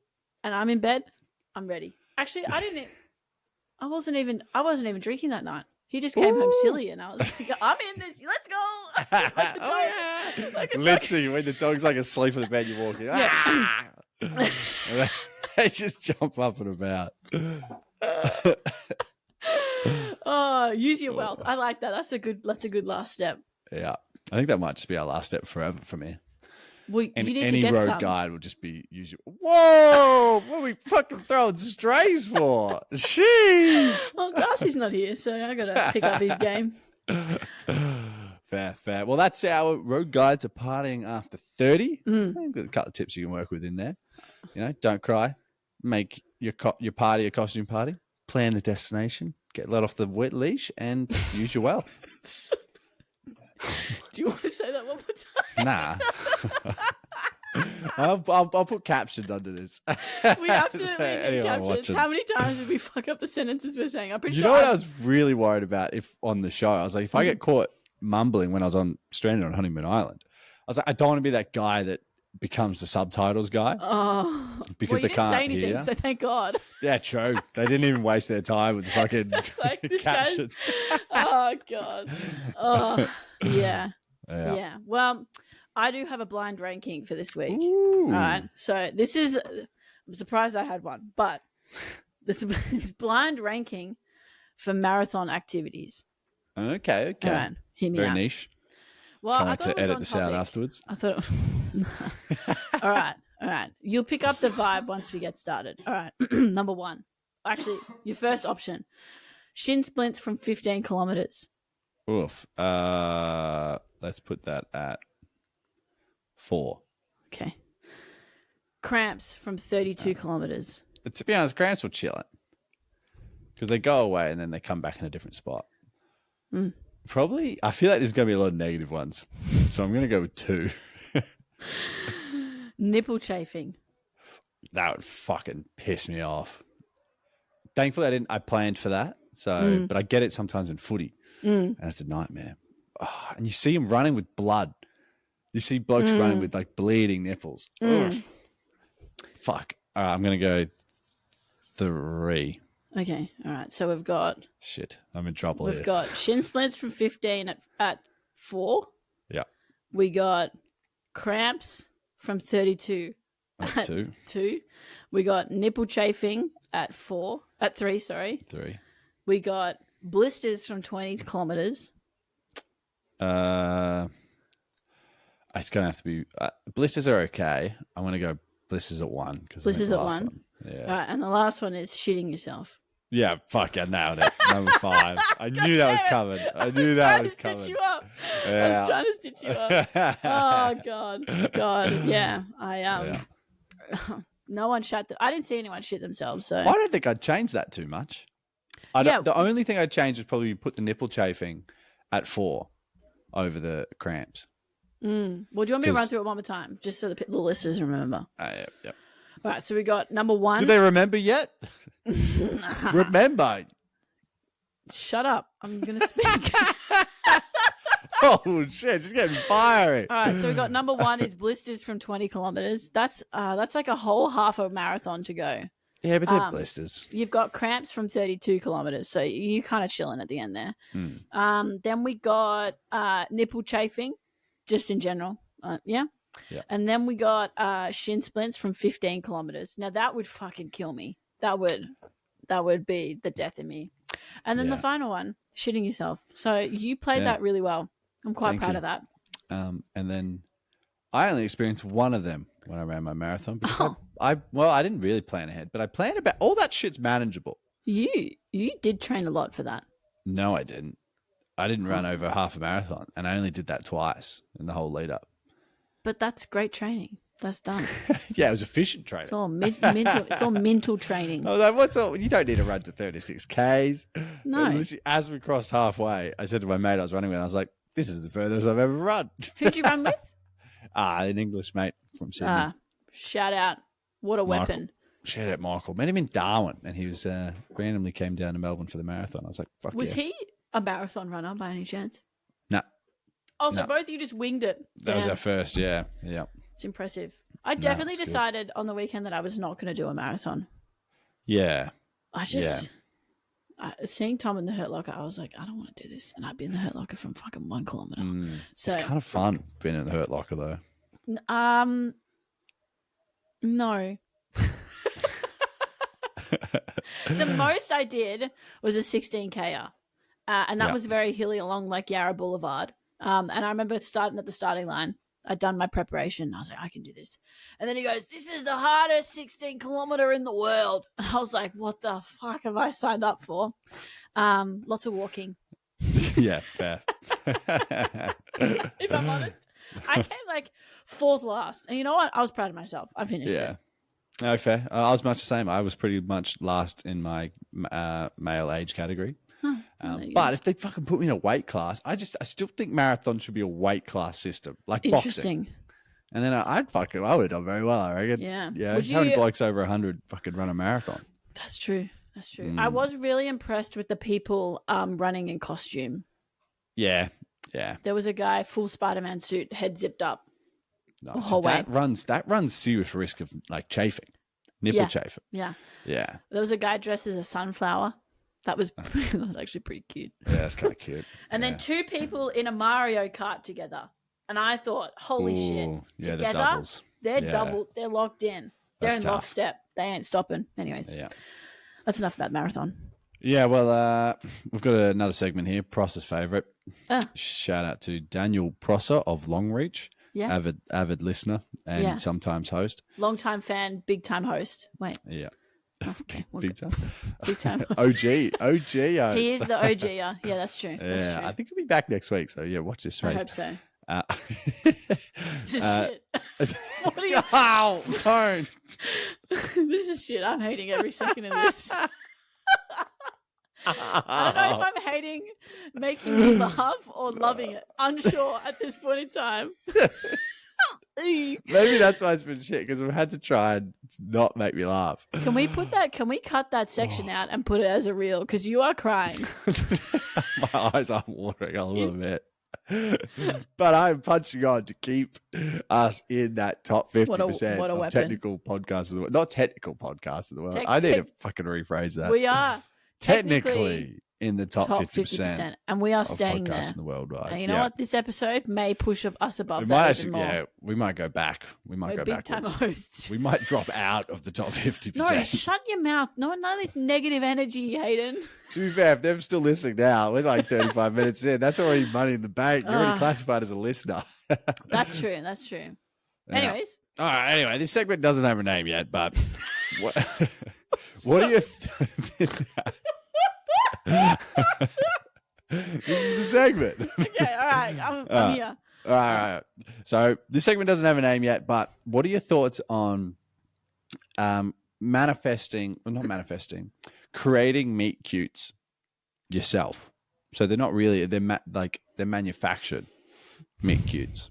Speaker 2: and I'm in bed, I'm ready. Actually, I wasn't even drinking that night. He just came home silly, and I was like, I'm in this. Let's go. Like
Speaker 1: literally, when the dog's like asleep in the bed, you walk in. Yeah. They just jump up and about.
Speaker 2: Oh, use your wealth. I like that. That's a good last step.
Speaker 1: Yeah. I think that might just be our last step forever for me.
Speaker 2: Well, you need
Speaker 1: any
Speaker 2: to get
Speaker 1: road
Speaker 2: some.
Speaker 1: guide will just be usual. Whoa! What are we fucking throwing strays for? Sheesh.
Speaker 2: Well, Darcy's not here, so I got to pick up his game.
Speaker 1: Fair. Well, that's our road guide to partying after 30. I think there's a couple of tips you can work with in there. Don't cry. Make your party a costume party. Plan the destination. Get let off the wet leash and use your wealth.
Speaker 2: Do you want to say that one more
Speaker 1: Nah.
Speaker 2: time?
Speaker 1: I'll put captions under this.
Speaker 2: We absolutely need captions.
Speaker 1: Watching.
Speaker 2: How many times did we fuck up the sentences we're saying? I'm pretty sure.
Speaker 1: You know what I was really worried about if on the show? I was like, if I get caught mumbling when I was stranded on Honeymoon Island, I was like, I don't want to be that guy that becomes the subtitles guy.
Speaker 2: Oh,
Speaker 1: because they
Speaker 2: didn't
Speaker 1: can't
Speaker 2: say anything,
Speaker 1: hear.
Speaker 2: so thank God.
Speaker 1: Yeah, true. They didn't even waste their time with fucking
Speaker 2: Like, this
Speaker 1: captions.
Speaker 2: Oh God. Oh yeah. Yeah. Well, I do have a blind ranking for this week.
Speaker 1: Ooh.
Speaker 2: All right. So this is. I'm surprised I had one, but this is blind ranking for marathon activities.
Speaker 1: Okay.
Speaker 2: All right. Hear me
Speaker 1: Very
Speaker 2: out.
Speaker 1: niche.
Speaker 2: Well,
Speaker 1: Can't
Speaker 2: I
Speaker 1: wait
Speaker 2: thought
Speaker 1: to
Speaker 2: it was
Speaker 1: edit
Speaker 2: on
Speaker 1: this
Speaker 2: topic.
Speaker 1: out afterwards.
Speaker 2: I thought. All right. All right. You'll pick up the vibe once we get started. All right. Number one. Actually, your first option. Shin splints from 15 kilometers.
Speaker 1: Oof. Let's put that at 4.
Speaker 2: Okay. Cramps from 32 kilometers.
Speaker 1: But to be honest, cramps will chill it. Because they go away and then they come back in a different spot. Probably, I feel like there's going to be a lot of negative ones. So I'm going to go with 2.
Speaker 2: Nipple chafing.
Speaker 1: That would fucking piss me off. Thankfully, I planned for that. So, but I get it sometimes in footy. And it's a nightmare. Oh, and you see them running with blood. You see blokes running with like bleeding nipples. Fuck. All right, I'm going to go 3.
Speaker 2: Okay. All right. So we've got
Speaker 1: Shit. I'm in trouble
Speaker 2: we've
Speaker 1: here.
Speaker 2: got shin splints from 15 at 4.
Speaker 1: Yeah.
Speaker 2: We got cramps from 32
Speaker 1: At 2.
Speaker 2: 2. We got nipple chafing at 3, sorry.
Speaker 1: 3.
Speaker 2: We got blisters from 20 kilometers.
Speaker 1: It's going to have to be... blisters are okay. I'm going to go blisters at 1.
Speaker 2: Blisters at 1.
Speaker 1: Yeah.
Speaker 2: All right, and the last one is shitting yourself.
Speaker 1: Yeah, fuck, I nailed it. Number 5. I knew that was coming. I knew that was coming.
Speaker 2: Stitch you up.
Speaker 1: Yeah.
Speaker 2: I was trying to stitch you up. Oh God. Yeah. No one I didn't see anyone shit themselves. So
Speaker 1: I don't think I'd change that too much. The only thing I'd change is probably put the nipple chafing at 4 over the cramps.
Speaker 2: Well, do you want me to run through it one more time, just so the listeners remember?
Speaker 1: Yep.
Speaker 2: All right. So we got number 1.
Speaker 1: Do they remember yet? Remember.
Speaker 2: Shut up. I'm going to speak.
Speaker 1: Oh shit! She's getting fiery.
Speaker 2: All right, so we got number 1 is blisters from 20 kilometers. That's like a whole half a marathon to go.
Speaker 1: Yeah, but they're blisters.
Speaker 2: You've got cramps from 32 kilometers, so you kind of chilling at the end there. Then we got nipple chafing, just in general. Yeah. And then we got shin splints from 15 kilometers. Now that would fucking kill me. That would be the death in me. And then the final one, shitting yourself. So you played that really well. I'm quite proud of that.
Speaker 1: And then I only experienced one of them when I ran my marathon because I didn't really plan ahead, but I planned about all that shit's manageable.
Speaker 2: You did train a lot for that.
Speaker 1: No, I didn't. I didn't run over half a marathon, and I only did that twice in the whole lead up.
Speaker 2: But that's great training. That's done.
Speaker 1: Yeah, it was efficient training.
Speaker 2: It's all mental. It's all mental training.
Speaker 1: I was like, "What's all? You don't need to run to 36 k's."
Speaker 2: No.
Speaker 1: As we crossed halfway, I said to my mate I was running with, I was like, "This is the furthest I've ever run."
Speaker 2: Who'd you run with?
Speaker 1: An English mate from Sydney.
Speaker 2: Shout out! What a
Speaker 1: Michael.
Speaker 2: weapon!
Speaker 1: Shout out Michael. Met him in Darwin, and he was randomly came down to Melbourne for the marathon. I was like, "Fuck
Speaker 2: Was
Speaker 1: yeah."
Speaker 2: he a marathon runner by any chance?
Speaker 1: No.
Speaker 2: Oh, so both of you just winged it.
Speaker 1: That was
Speaker 2: Damn.
Speaker 1: our first, yeah.
Speaker 2: It's impressive. I definitely
Speaker 1: it's good.
Speaker 2: decided on the weekend that I was not going to do a marathon.
Speaker 1: Yeah.
Speaker 2: I just seeing Tom in the Hurt Locker, I was like, I don't want to do this, and I'd be in the Hurt Locker from fucking 1 kilometer. So
Speaker 1: It's kind of fun being in the Hurt Locker, though.
Speaker 2: No. The most I did was a 16K, and that was very hilly along like Yarra Boulevard. And I remember starting at the starting line. I'd done my preparation. I was like, I can do this. And then he goes, "This is the hardest 16-kilometer in the world." And I was like, what the fuck have I signed up for? Lots of walking.
Speaker 1: Yeah, fair.
Speaker 2: If I'm honest, I came like 4th last. And you know what? I was proud of myself. I finished it.
Speaker 1: No, fair. I was much the same. I was pretty much last in my male age category. But if they fucking put me in a weight class, I still think marathon should be a weight class system, like
Speaker 2: Interesting.
Speaker 1: boxing. And then I would have done very well, I reckon.
Speaker 2: Yeah.
Speaker 1: Yeah. How many blokes over 100 fucking run a marathon?
Speaker 2: That's true. I was really impressed with the people running in costume.
Speaker 1: Yeah. Yeah.
Speaker 2: There was a guy, full Spider-Man suit, head zipped up.
Speaker 1: No, so that runs serious risk of like chafing, nipple chafing.
Speaker 2: Yeah.
Speaker 1: Yeah.
Speaker 2: There was a guy dressed as a sunflower. That was actually pretty cute.
Speaker 1: Yeah, that's kind of cute.
Speaker 2: And then 2 people in a Mario Kart together. And I thought, holy shit.
Speaker 1: Yeah,
Speaker 2: together,
Speaker 1: the doubles.
Speaker 2: They're double. They're locked in. They're
Speaker 1: That's
Speaker 2: in
Speaker 1: tough.
Speaker 2: lockstep. They ain't stopping. Anyways.
Speaker 1: Yeah.
Speaker 2: That's enough about marathon.
Speaker 1: Yeah, well, we've got another segment here, Prosser's favourite. Shout out to Daniel Prosser of Longreach.
Speaker 2: Yeah.
Speaker 1: Avid listener and sometimes host.
Speaker 2: Long-time fan, big-time host. Wait.
Speaker 1: Yeah.
Speaker 2: Okay.
Speaker 1: Big time.
Speaker 2: Big time.
Speaker 1: OG host.
Speaker 2: He is the OG, yeah. Yeah, that's true.
Speaker 1: Yeah, I think he'll be back next week. So, yeah, watch this space.
Speaker 2: I hope so. This is shit.
Speaker 1: What are you... Oh, Tone.
Speaker 2: This is shit. I'm hating every second of this. I don't know if I'm hating making me laugh or loving it. Unsure at this point in time.
Speaker 1: Maybe that's why it's been shit, because we've had to try and not make me laugh.
Speaker 2: Can we cut that section out and put it as a reel? Because you are crying.
Speaker 1: My eyes are watering a little bit. But I'm punching on to keep us in that top 50% of technical podcasts of the world. Not technical podcasts of the world. I need to fucking rephrase that.
Speaker 2: We are
Speaker 1: technically in the top 50%.
Speaker 2: And we are staying there.
Speaker 1: In the world, right?
Speaker 2: And you know what? This episode may push us above that even more.
Speaker 1: Yeah, we might go back. We might go backwards.
Speaker 2: Hosts.
Speaker 1: We might drop out of the top 50%.
Speaker 2: No, shut your mouth. No, none of this negative energy, Hayden.
Speaker 1: To be fair, if they're still listening now, we're like 35 minutes in. That's already money in the bank. You're already classified as a listener.
Speaker 2: That's true. That's true. Yeah. Anyways.
Speaker 1: All right. Anyway, this segment doesn't have a name yet, but what do you think? This is the segment.
Speaker 2: Okay, all right. I'm here.
Speaker 1: All right. So this segment doesn't have a name yet, but what are your thoughts on creating meet cutes yourself? So they're not really, they're manufactured meet cutes.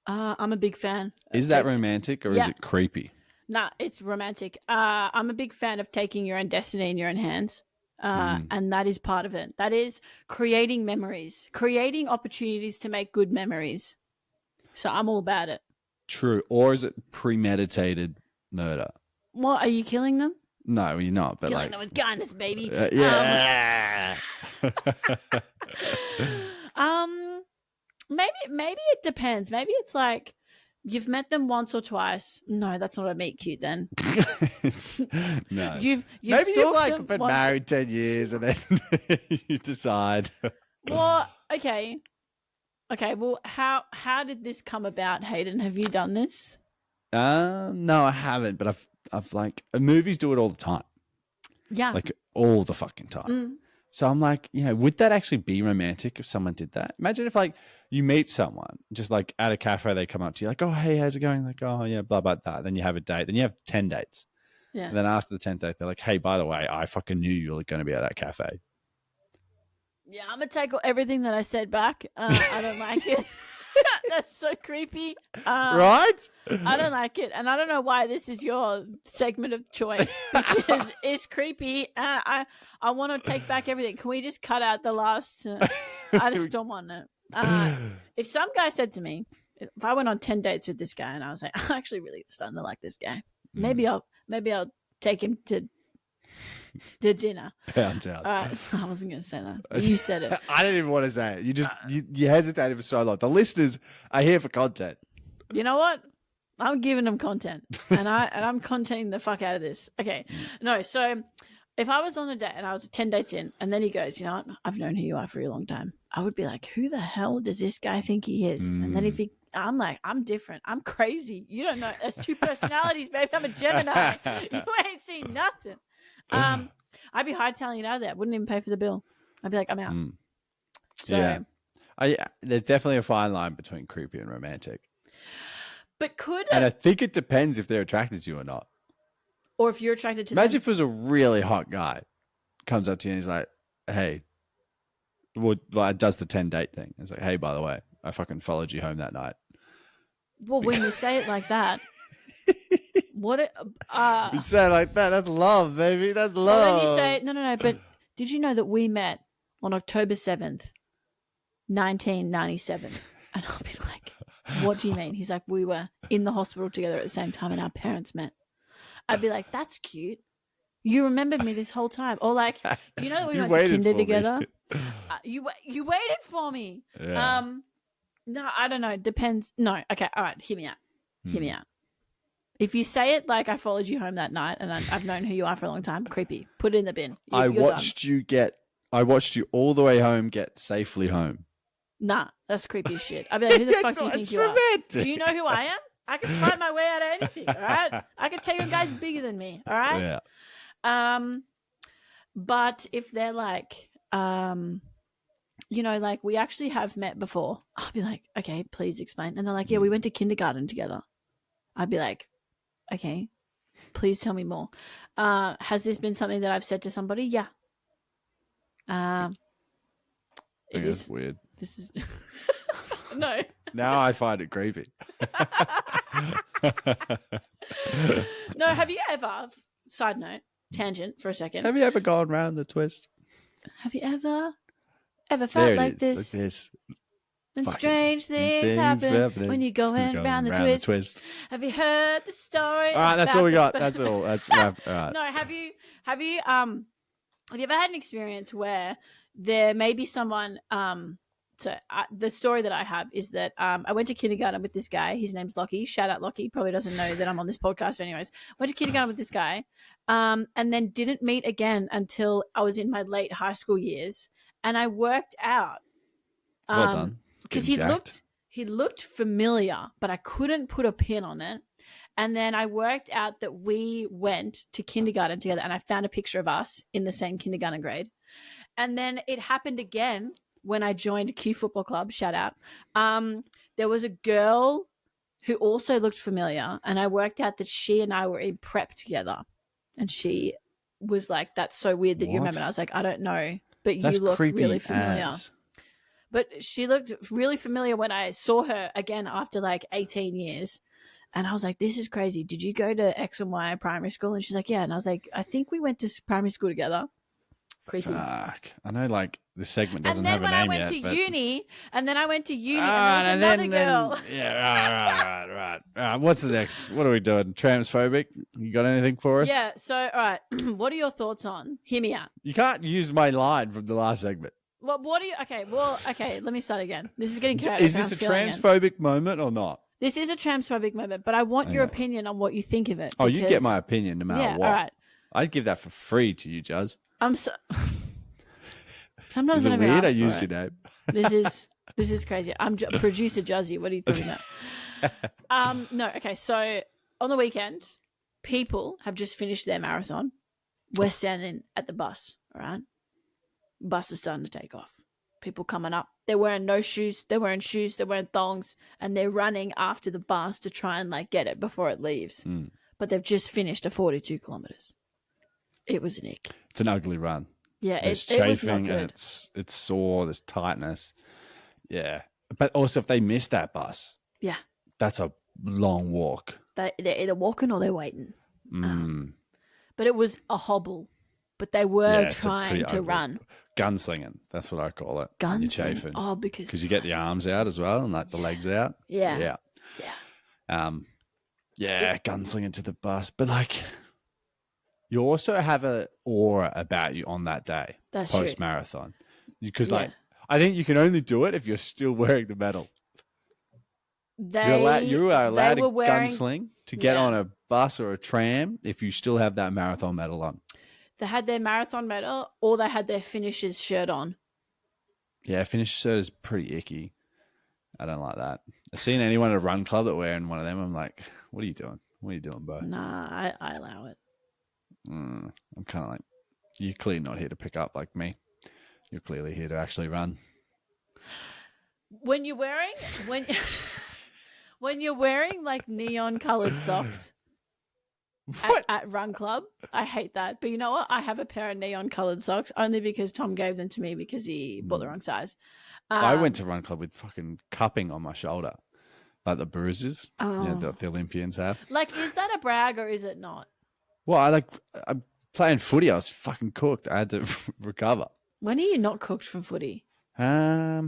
Speaker 2: I'm a big fan.
Speaker 1: Is that romantic or is it creepy?
Speaker 2: Nah, it's romantic. I'm a big fan of taking your own destiny in your own hands. And that is part of it. That is creating memories, creating opportunities to make good memories. So I'm all about it. True.
Speaker 1: Or is it premeditated murder?
Speaker 2: What, are you killing them?
Speaker 1: No, you're not. But
Speaker 2: killing them with kindness, baby.
Speaker 1: Yeah.
Speaker 2: Maybe it depends. Maybe it's like you've met them once or twice. No, that's not a meet cute then.
Speaker 1: No.
Speaker 2: You've
Speaker 1: maybe you've like been married 10 years and then you decide.
Speaker 2: Well, okay. Okay, well, how did this come about, Hayden? Have you done this?
Speaker 1: No, I haven't, but I've like movies do it all the time.
Speaker 2: Yeah.
Speaker 1: Like all the fucking time. So I'm like, would that actually be romantic if someone did that? Imagine if like you meet someone just like at a cafe, they come up to you like, oh, hey, how's it going? Like, oh yeah, blah, blah, blah. Then you have a date. Then you have 10 dates.
Speaker 2: Yeah.
Speaker 1: And then after the 10th date, they're like, hey, by the way, I fucking knew you were going to be at that cafe.
Speaker 2: Yeah, I'm going to take everything that I said back. I don't like it. That's so creepy.
Speaker 1: Right?
Speaker 2: I don't like it. And I don't know why this is your segment of choice because it's creepy. I want to take back everything. Can we just cut out the last? I just don't want it. If some guy said to me, if I went on 10 dates with this guy and I was like, I'm actually really starting to like this guy. Maybe I'll take him to dinner.
Speaker 1: Pound out.
Speaker 2: All right. I wasn't going to say that. You said it.
Speaker 1: I didn't even want to say it. You just you hesitated for so long. The listeners are here for content.
Speaker 2: You know what? I'm giving them content, and I'm contenting the fuck out of this. Okay, no. So if I was on a date and I was 10 dates in, and then he goes, you know what? I've known who you are for a long time. I would be like, who the hell does this guy think he is? And then I'm like, I'm different. I'm crazy. You don't know. There's 2 personalities, baby. I'm a Gemini. You ain't seen nothing. I'd be hightailing it out of there. Wouldn't even pay for the bill. I'd be like, I'm out. So,
Speaker 1: yeah. There's definitely a fine line between creepy and romantic.
Speaker 2: But
Speaker 1: and I think it depends if they're attracted to you or not.
Speaker 2: Or if you're attracted to
Speaker 1: Imagine if it was a really hot guy comes up to you and he's like, hey, does the 10 date thing. It's like, hey, by the way, I fucking followed you home that night.
Speaker 2: Well, when you say it like that,
Speaker 1: you say it like that, that's love, baby. That's love.
Speaker 2: Well, then you say, no, but did you know that we met on October 7th, 1997? And I'll be like, what do you mean? He's like, we were in the hospital together at the same time and our parents met. I'd be like, that's cute. You remembered me this whole time. Or like, do you know that we went to kinder together? You waited for me.
Speaker 1: Yeah.
Speaker 2: No, I don't know. Depends. No. Okay. All right. Hear me out. Hear me out. If you say it like I followed you home that night and I've known who you are for a long time, creepy. Put it in the bin.
Speaker 1: I watched you all the way home, get safely home.
Speaker 2: Nah, that's creepy as shit. I'd be like, who the fuck do you think you are? Do you know who I am? I can fight my way out of anything, all right? I can take on guys bigger than me, all right?
Speaker 1: Yeah.
Speaker 2: But if they're like, like we actually have met before, I'll be like, okay, please explain. And they're like, yeah, we went to kindergarten together. I'd be like, okay, please tell me more. Has this been something that I've said to somebody? Yeah. It is
Speaker 1: weird.
Speaker 2: This is no.
Speaker 1: Now I find it creepy.
Speaker 2: No, have you ever? Side note, tangent for a second.
Speaker 1: Have you ever gone round the twist?
Speaker 2: Have you ever felt like this?
Speaker 1: Like this.
Speaker 2: And strange things happen when you're going round the twist. Have you heard the story?
Speaker 1: All right, that's all we got. That's all. That's wrap. All right.
Speaker 2: No, have you ever had an experience where there may be someone? The story that I have is that I went to kindergarten with this guy. His name's Lockie. Shout out Lockie. Probably doesn't know that I'm on this podcast, but anyways, went to kindergarten with this guy, and then didn't meet again until I was in my late high school years, and I worked out.
Speaker 1: Well done.
Speaker 2: Because he looked familiar, but I couldn't put a pin on it. And then I worked out that we went to kindergarten together, and I found a picture of us in the same kindergarten grade. And then it happened again when I joined Q Football Club. Shout out. There was a girl who also looked familiar, and I worked out that she and I were in prep together. And she was like, "That's so weird that you remember." And I was like, "I don't know, but you look really familiar." But she looked really familiar when I saw her again after like 18 years. And I was like, this is crazy. Did you go to X and Y primary school? And she's like, yeah. And I was like, I think we went to primary school together. Creepy.
Speaker 1: Fuck. I know like the segment doesn't have a name yet.
Speaker 2: And then when I went to uni, and there was another girl.
Speaker 1: Yeah, right. What's the next? What are we doing? Transphobic? You got anything for us?
Speaker 2: Yeah. So, all right. What are your thoughts on? Hear me out.
Speaker 1: You can't use my line from the last segment.
Speaker 2: Well, what do you? Okay. Let me start again. This is getting chaotic.
Speaker 1: Is this a transphobic moment or not?
Speaker 2: This is a transphobic moment, but I want your opinion on what you think of it.
Speaker 1: Oh, you get my opinion no matter what.
Speaker 2: All right.
Speaker 1: I'd give that for free to you, Juz.
Speaker 2: Sometimes
Speaker 1: is it weird I used your name?
Speaker 2: This is crazy. I'm producer Juzzy. What are you talking about? No. Okay. So on the weekend, people have just finished their marathon. We're standing at the bus. All right. Bus is starting to take off. People coming up. They're wearing no shoes. They're wearing shoes. They're wearing thongs. And they're running after the bus to try and like get it before it leaves. But they've just finished a 42 kilometers. It was an ick.
Speaker 1: It's an ugly run.
Speaker 2: Yeah,
Speaker 1: it's chafing and it's sore. There's tightness. Yeah. But also if they miss that bus.
Speaker 2: Yeah.
Speaker 1: That's a long walk.
Speaker 2: They're either walking or they're waiting. But it was a hobble. But they were trying to run.
Speaker 1: Gunslinging. That's what I call it.
Speaker 2: Gunslinging. Oh, because
Speaker 1: you get the arms out as well and like the legs out.
Speaker 2: Yeah.
Speaker 1: Gunslinging to the bus. But like, you also have an aura about you on that day.
Speaker 2: That's
Speaker 1: post marathon. Because like, I think you can only do it if you're still wearing the medal. You are allowed to gunsling to get on a bus or a tram if you still have that marathon medal on.
Speaker 2: They had their marathon medal or they had their finisher's shirt on.
Speaker 1: Yeah, finisher's shirt is pretty icky. I don't like that. I've seen anyone at a run club that wearing one of them. I'm like, what are you doing? What are you doing, bro?
Speaker 2: Nah, I allow it.
Speaker 1: I'm kind of like, you're clearly not here to pick up like me. You're clearly here to actually run.
Speaker 2: When you're wearing like neon colored socks at run club, I hate that. But you know what? I have a pair of neon colored socks only because Tom gave them to me because he bought the wrong size.
Speaker 1: I went to run club with fucking cupping on my shoulder, like the bruises the Olympians have.
Speaker 2: Like, is that a brag or is it not?
Speaker 1: Well, I'm playing footy. I was fucking cooked. I had to recover.
Speaker 2: When are you not cooked from footy?
Speaker 1: I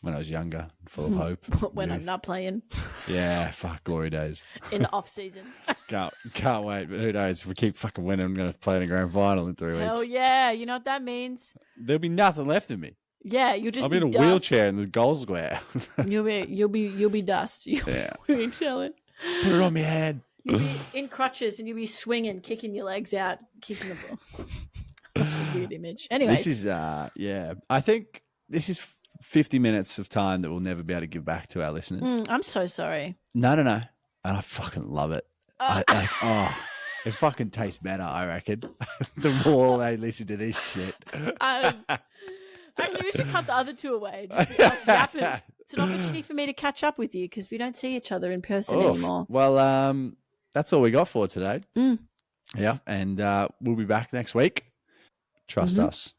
Speaker 1: when I was younger, full of hope.
Speaker 2: When I'm not playing.
Speaker 1: Yeah, fuck, glory days.
Speaker 2: In the off season.
Speaker 1: Can't wait, but who knows? If we keep fucking winning, I'm going to play in a grand final in 3 weeks.
Speaker 2: Hell yeah. You know what that means?
Speaker 1: There'll be nothing left of me.
Speaker 2: Yeah, you'll just
Speaker 1: I'll
Speaker 2: be
Speaker 1: in a
Speaker 2: dust.
Speaker 1: wheelchair in the goal square.
Speaker 2: You'll be dust. You'll be chilling.
Speaker 1: Put it on my head.
Speaker 2: You'll be in crutches and you'll be swinging, kicking your legs out, kicking the ball. That's a weird image. Anyway,
Speaker 1: this is I think this is 50 minutes of time that we'll never be able to give back to our listeners.
Speaker 2: I'm so sorry.
Speaker 1: No, and I fucking love it. It fucking tastes better, I reckon. The more they listen to this shit.
Speaker 2: Actually, we should cut the other two away. It's an opportunity for me to catch up with you because we don't see each other in person anymore.
Speaker 1: Well, that's all we got for today. Yeah, and we'll be back next week. Trust us.